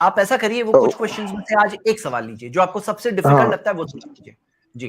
آپ ایسا کریے, وہ کچھ کوشچنز میں سے آج ایک سوال لیجیے جو آپ کو سب سے ڈیفیکلٹ ہاں لگتا ہے, وہ سوال لیجیے. جی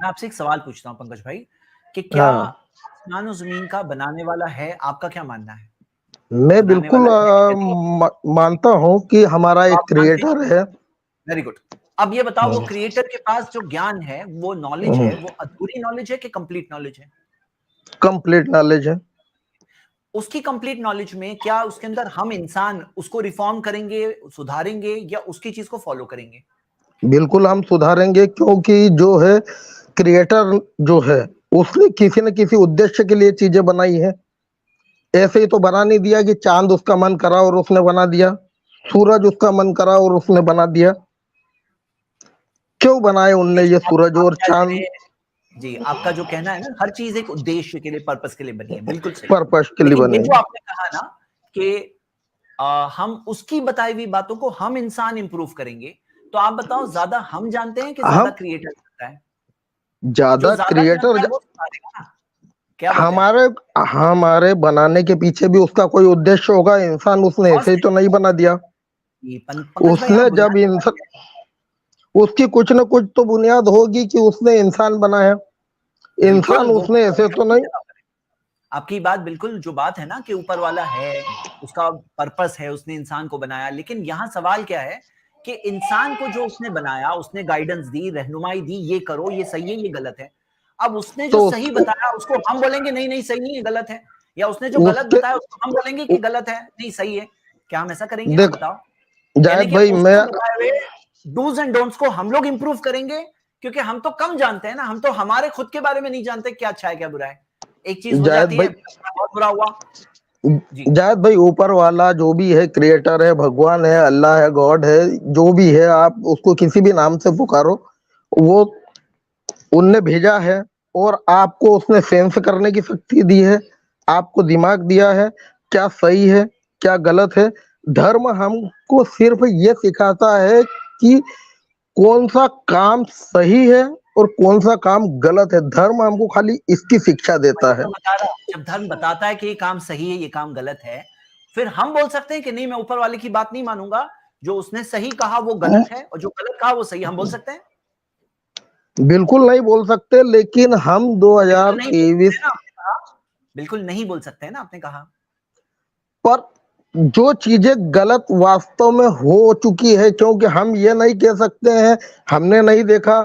میں آپ سے ایک سوال پوچھتا ہوں پنکج بھائی, کہ کیا ہاں آسمان و زمین کا بنانے والا ہے؟ آپ کا کیا ماننا ہے؟ میں بنانے بالکل والا ہے؟ مانتا ہوں کہ ہمارا ایک آپ مانتے ہیں؟ کریٹر ہے. Very good. اب یہ بتاؤ, وہ کریٹر کے پاس جو گیان ہے, وہ نالج ہے, وہ ادھوری نالج ہے کہ کمپلیٹ نالج ہے؟ کمپلیٹ نالج ہے. اس کی کمپلیٹ نالج میں کیا اس کے اندر ہم انسان اس کو ریفارم کریں گے, سدھاریں گے, یا اس کی چیز کو فالو کریں گے؟ بالکل ہم سدھاریں گے, کیونکہ جو ہے کریٹر جو ہے اس نے کسی نہ کسی ادیش کے لیے چیزیں بنائی ہیں. ایسے ہی تو بنا نہیں دیا کہ چاند اس کا من کرا اور اس نے بنا دیا, سورج اس کا من کرا اور اس نے بنا دیا. کیوں بنائے ان نے یہ سورج اور چاند؟ جی آپ کا جو کہنا ہے نا, ہر چیز ایک ادیش کے لیے, پرپس کے لیے بنی ہے, بالکل صحیح. پرپس کے لیے لیکن بنے. یہ جو آپ نے کہا نا کہ ہم اس کی بتائی ہوئی باتوں کو ہم انسان امپروو کریں گے, تو آپ بتاؤ زیادہ ہم جانتے ہیں کہ زیادہ کریٹر جانتا ہے؟ جو زیادہ کریٹر جانتا ہے وہ سدھارے گا نا. کیا بات ہے؟ ہمارے بنانے کے پیچھے بھی اس کا کوئی ادیش ہوگا. انسان اس نے ایسے ہی تو نہیں بنا دیا. اس نے جب انسان, اس کی کچھ نہ کچھ تو بنیاد ہوگی کہ اس نے انسان بنایا. انسان اس نے ایسے تو نہیں. آپ کی بات بالکل, جو بات ہے نا کہ اوپر والا ہے, اس کا پرپس ہے, اس نے انسان کو بنایا. لیکن یہاں سوال کیا ہے کہ انسان کو جو اس نے بنایا, اس نے گائیڈنس دی, رہنمائی دی, یہ کرو, یہ صحیح ہے, یہ غلط ہے. اب اس نے جو صحیح بتایا اس کو ہم بولیں گے نہیں نہیں صحیح نہیں ہے, غلط ہے. یا اس نے جو غلط بتایا اس کو ہم بولیں گے کہ غلط ہے, نہیں صحیح ہے. کیا ہم ایسا کریں گے؟ آپ بتاؤ. جاید بھائی میں ڈوز اینڈ ڈونٹس کو ہم لوگ امپروو کریں گے, کیونکہ ہم تو کم جانتے ہیں نا. ہم تو ہمارے خود کے بارے میں نہیں جانتے کیا اچھا ہے کیا برا ہے. ایک چیز ہو جاتی ہے, بہت برا ہوا. جاید بھائی اوپر والا جو بھی ہے, کریٹر ہے, بھگوان ہے, اللہ ہے, گاڈ ہے, جو بھی ہے, آپ اس کو کسی بھی نام سے پکارو, وہ ان نے بھیجا ہے اور آپ کو اس نے سینس کرنے کی شکتی دی ہے, آپ کو دماغ دیا ہے. کیا صحیح ہے کیا غلط ہے؟ دھرم ہم کو صرف یہ سکھاتا ہے کہ کون سا کام صحیح ہے اور کون سا کام غلط ہے. دھرم ہم کو خالی اس کی شکشا دیتا ہے. جب دھرم بتاتا ہے کہ یہ کام صحیح ہے, یہ کام غلط ہے, پھر ہم بول سکتے ہیں کہ نہیں, میں اوپر والے کی بات نہیں مانوں گا, جو اس نے صحیح کہا وہ غلط ہے اور جو غلط کہا وہ صحیح. ہم بول سکتے ہیں؟ بالکل نہیں بول سکتے. لیکن ہم 2023 بالکل نہیں بول سکتے نا, آپ نے کہا. پر جو چیزیں غلط واستو میں ہو چکی ہے, کیونکہ ہم یہ نہیں کہہ سکتے ہیں ہم نے نہیں دیکھا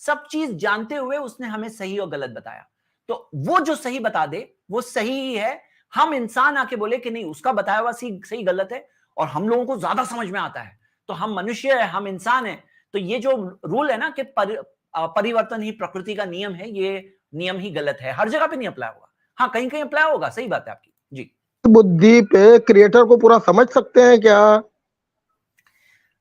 سب چیز جانتے ہوئے اس نے ہمیں صحیح اور غلط بتایا. تو وہ جو صحیح بتا دے وہ صحیح ہی ہے. ہم انسان آ کے بولے کہ نہیں اس کا بتایا ہوا صحیح غلط ہے اور ہم لوگوں کو زیادہ سمجھ میں آتا ہے, تو ہم منشیہ ہے, ہم انسان ہیں. تو یہ جو رول ہے نا کہ پریورتن ہی پرکرتی کا نیم ہے, یہ نیم ہی غلط ہے. ہر جگہ پہ نہیں اپلائی ہوگا, ہاں کہیں کہیں اپلائی ہوگا, صحیح بات ہے آپ کی. جی بدھی پہ کریٹر کو پورا سمجھ سکتے ہیں کیا؟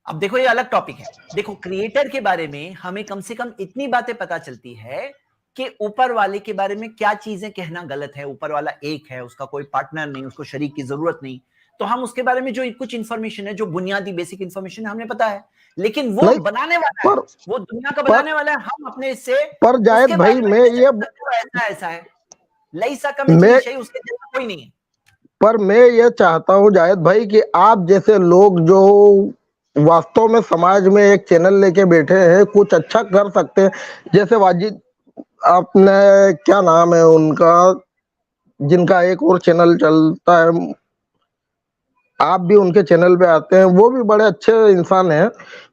اب دیکھو یہ الگ ٹاپک ہے. دیکھو کریٹر کے بارے میں ہمیں کم سے کم اتنی باتیں پتا چلتی ہے کہ اوپر والے کے بارے میں کیا چیزیں کہنا غلط ہے. اوپر والا ایک ہے, اس کا کوئی پارٹنر نہیں, اس کو شریک کی ضرورت نہیں. تو ہم اس کے بارے میں جو کچھ انفارمیشن ہے, جو بنیادی بیسک انفارمیشن ہے, ہمیں پتا ہے. لیکن وہ نہیں بنانے والا ہے, وہ دنیا کا بنانے والا ہے. ہم اپنے اس سے پر جاہد بھائی میں یہ ایسا ہے لئیسا کمیٹی شیء اس کے جیسا کوئی نہیں ہے. پر میں یہ چاہتا ہوں جاہد بھائی کہ آپ جیسے لوگ جو واستو میں سماج میں ایک چینل لے کے بیٹھے ہیں, کچھ اچھا کر سکتے ہیں. جیسے واجد آپ نے کیا نام ہے ان کا, جن کا ایک اور چینل چلتا ہے, آپ بھی ان کے چینل پہ آتے ہیں, وہ بھی بڑے اچھے انسان ہیں.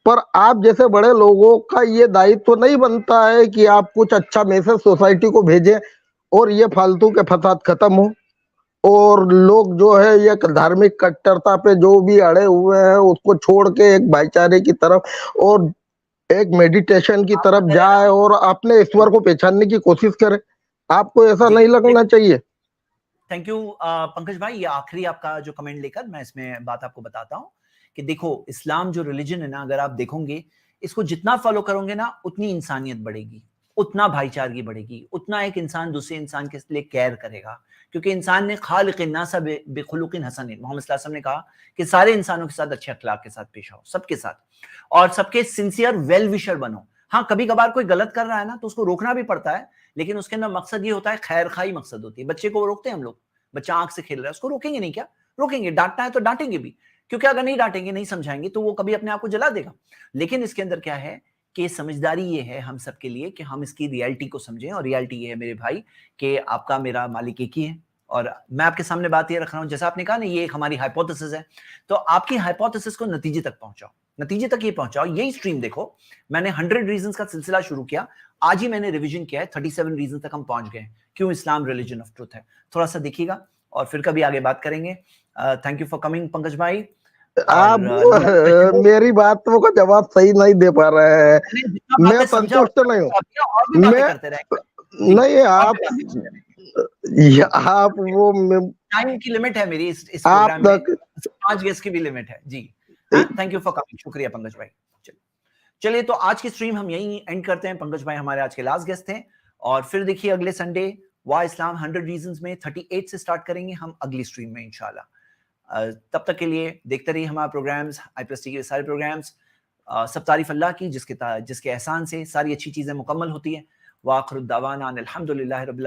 پر آپ جیسے بڑے لوگوں کا یہ دائتو نہیں بنتا ہے کہ آپ کچھ اچھا میسج سوسائٹی کو بھیجیں اور یہ فالتو کے فساد ختم ہو, اور لوگ جو ہے یہ دھارمک کٹرتا پہ جو بھی اڑے ہوئے ہیں اس کو چھوڑ کے ایک بھائی چارے کی طرف اور ایک میڈیٹیشن کی طرف جائے اور اپنے ایشور کو پہچاننے کی کوشش کرے. آپ کو ایسا نہیں لگنا چاہیے؟ تھینک یو پنکج بھائی. یہ آخری آپ کا جو کمنٹ لے کر میں اس میں بات آپ کو بتاتا ہوں کہ دیکھو اسلام جو ریلیجن ہے نا, اگر آپ دیکھو گے اس کو جتنا فالو کرو گے نا اتنی انسانیت بڑھے گی, اتنا بھائی چارگی بڑھے گی, اتنا ایک انسان دوسرے انسان کے لیے کیئر کرے گا. کیونکہ انسان نے خالق الناس بخلق حسن, محمد صلی اللہ علیہ وسلم نے کہا کہ سارے انسانوں کے ساتھ اچھے اخلاق کے ساتھ پیش آؤ, سب کے ساتھ, اور سب کے سنسیئر ویل وشر بنو. ہاں کبھی کبھار کوئی غلط کر رہا ہے نا تو اس کو روکنا بھی پڑتا ہے, لیکن اس کے اندر مقصد یہ ہوتا ہے, خیر خواہی مقصد ہوتی ہے. بچے کو روکتے ہیں ہم لوگ, بچہ آنکھ سے کھیل رہا ہے, اس کو روکیں گے نہیں کیا؟ روکیں گے. ڈانٹنا ہے تو ڈانٹیں گے بھی, کیونکہ اگر نہیں ڈانٹیں گے, نہیں سمجھائیں گے تو وہ کبھی اپنے آپ کو جلا دے گا. لیکن اس کے اندر کیا ہے کہ سمجھداری یہ ہے ہم سب کے لیے کہ ہم اس کی ریالٹی کو سمجھیں, اور ریالٹی یہ ہے میرے بھائی کہ آپ کا میرا مالک ایک ہی ہے. اور میں آپ کے سامنے بات یہ رکھ رہا ہوں, جیسا آپ نے کہا نا یہ ایک ہماری ہائپوتھیسس ہے, تو آپ کی ہائپوتھیسس کو نتیجے تک پہنچاؤ, نتیجے تک یہ پہنچاؤ. یہی سٹریم دیکھو, میں نے 100 ریزنز کا سلسلہ شروع کیا, آج ہی میں نے ریویژن کیا ہے, 37 ریزنز تک ہم پہنچ گئے کیوں اسلام ریلیجن آف ٹروتھ ہے. تھوڑا سا دیکھیے گا اور پھر کبھی آگے بات کریں گے. Thank you for coming Pankaj بھائی. آپ میری باتوں کا جواب صحیح نہیں دے پا رہے ہیں, میں سنتوشٹ نہیں ہوں. میں نہیں, آپ وہ ٹائم کی لمٹ ہے میری اس پروگرام میں, 5 گیسٹ کی بھی لمٹ ہے. جی تھینک یو فار کمنگ, شکریہ پنکج بھائی. چلیے تو آج کی سٹریم ہم یہیں اینڈ کرتے ہیں. پنکج بھائی ہمارے آج کے لاسٹ گیسٹ تھے, اور پھر دیکھیے اگلے سنڈے واہ اسلام 100 ریزنز میں 38 سے سٹارٹ کریں گے ہم اگلی سٹریم میں انشاءاللہ. تب تک کے لیے دیکھتے رہیے ہمارے پروگرامز, IPST کے سارے پروگرامز. سب تعریف اللہ کی جس کے احسان سے ساری اچھی چیزیں مکمل ہوتی ہیں. وآخر الدعوانا الحمدللہ رب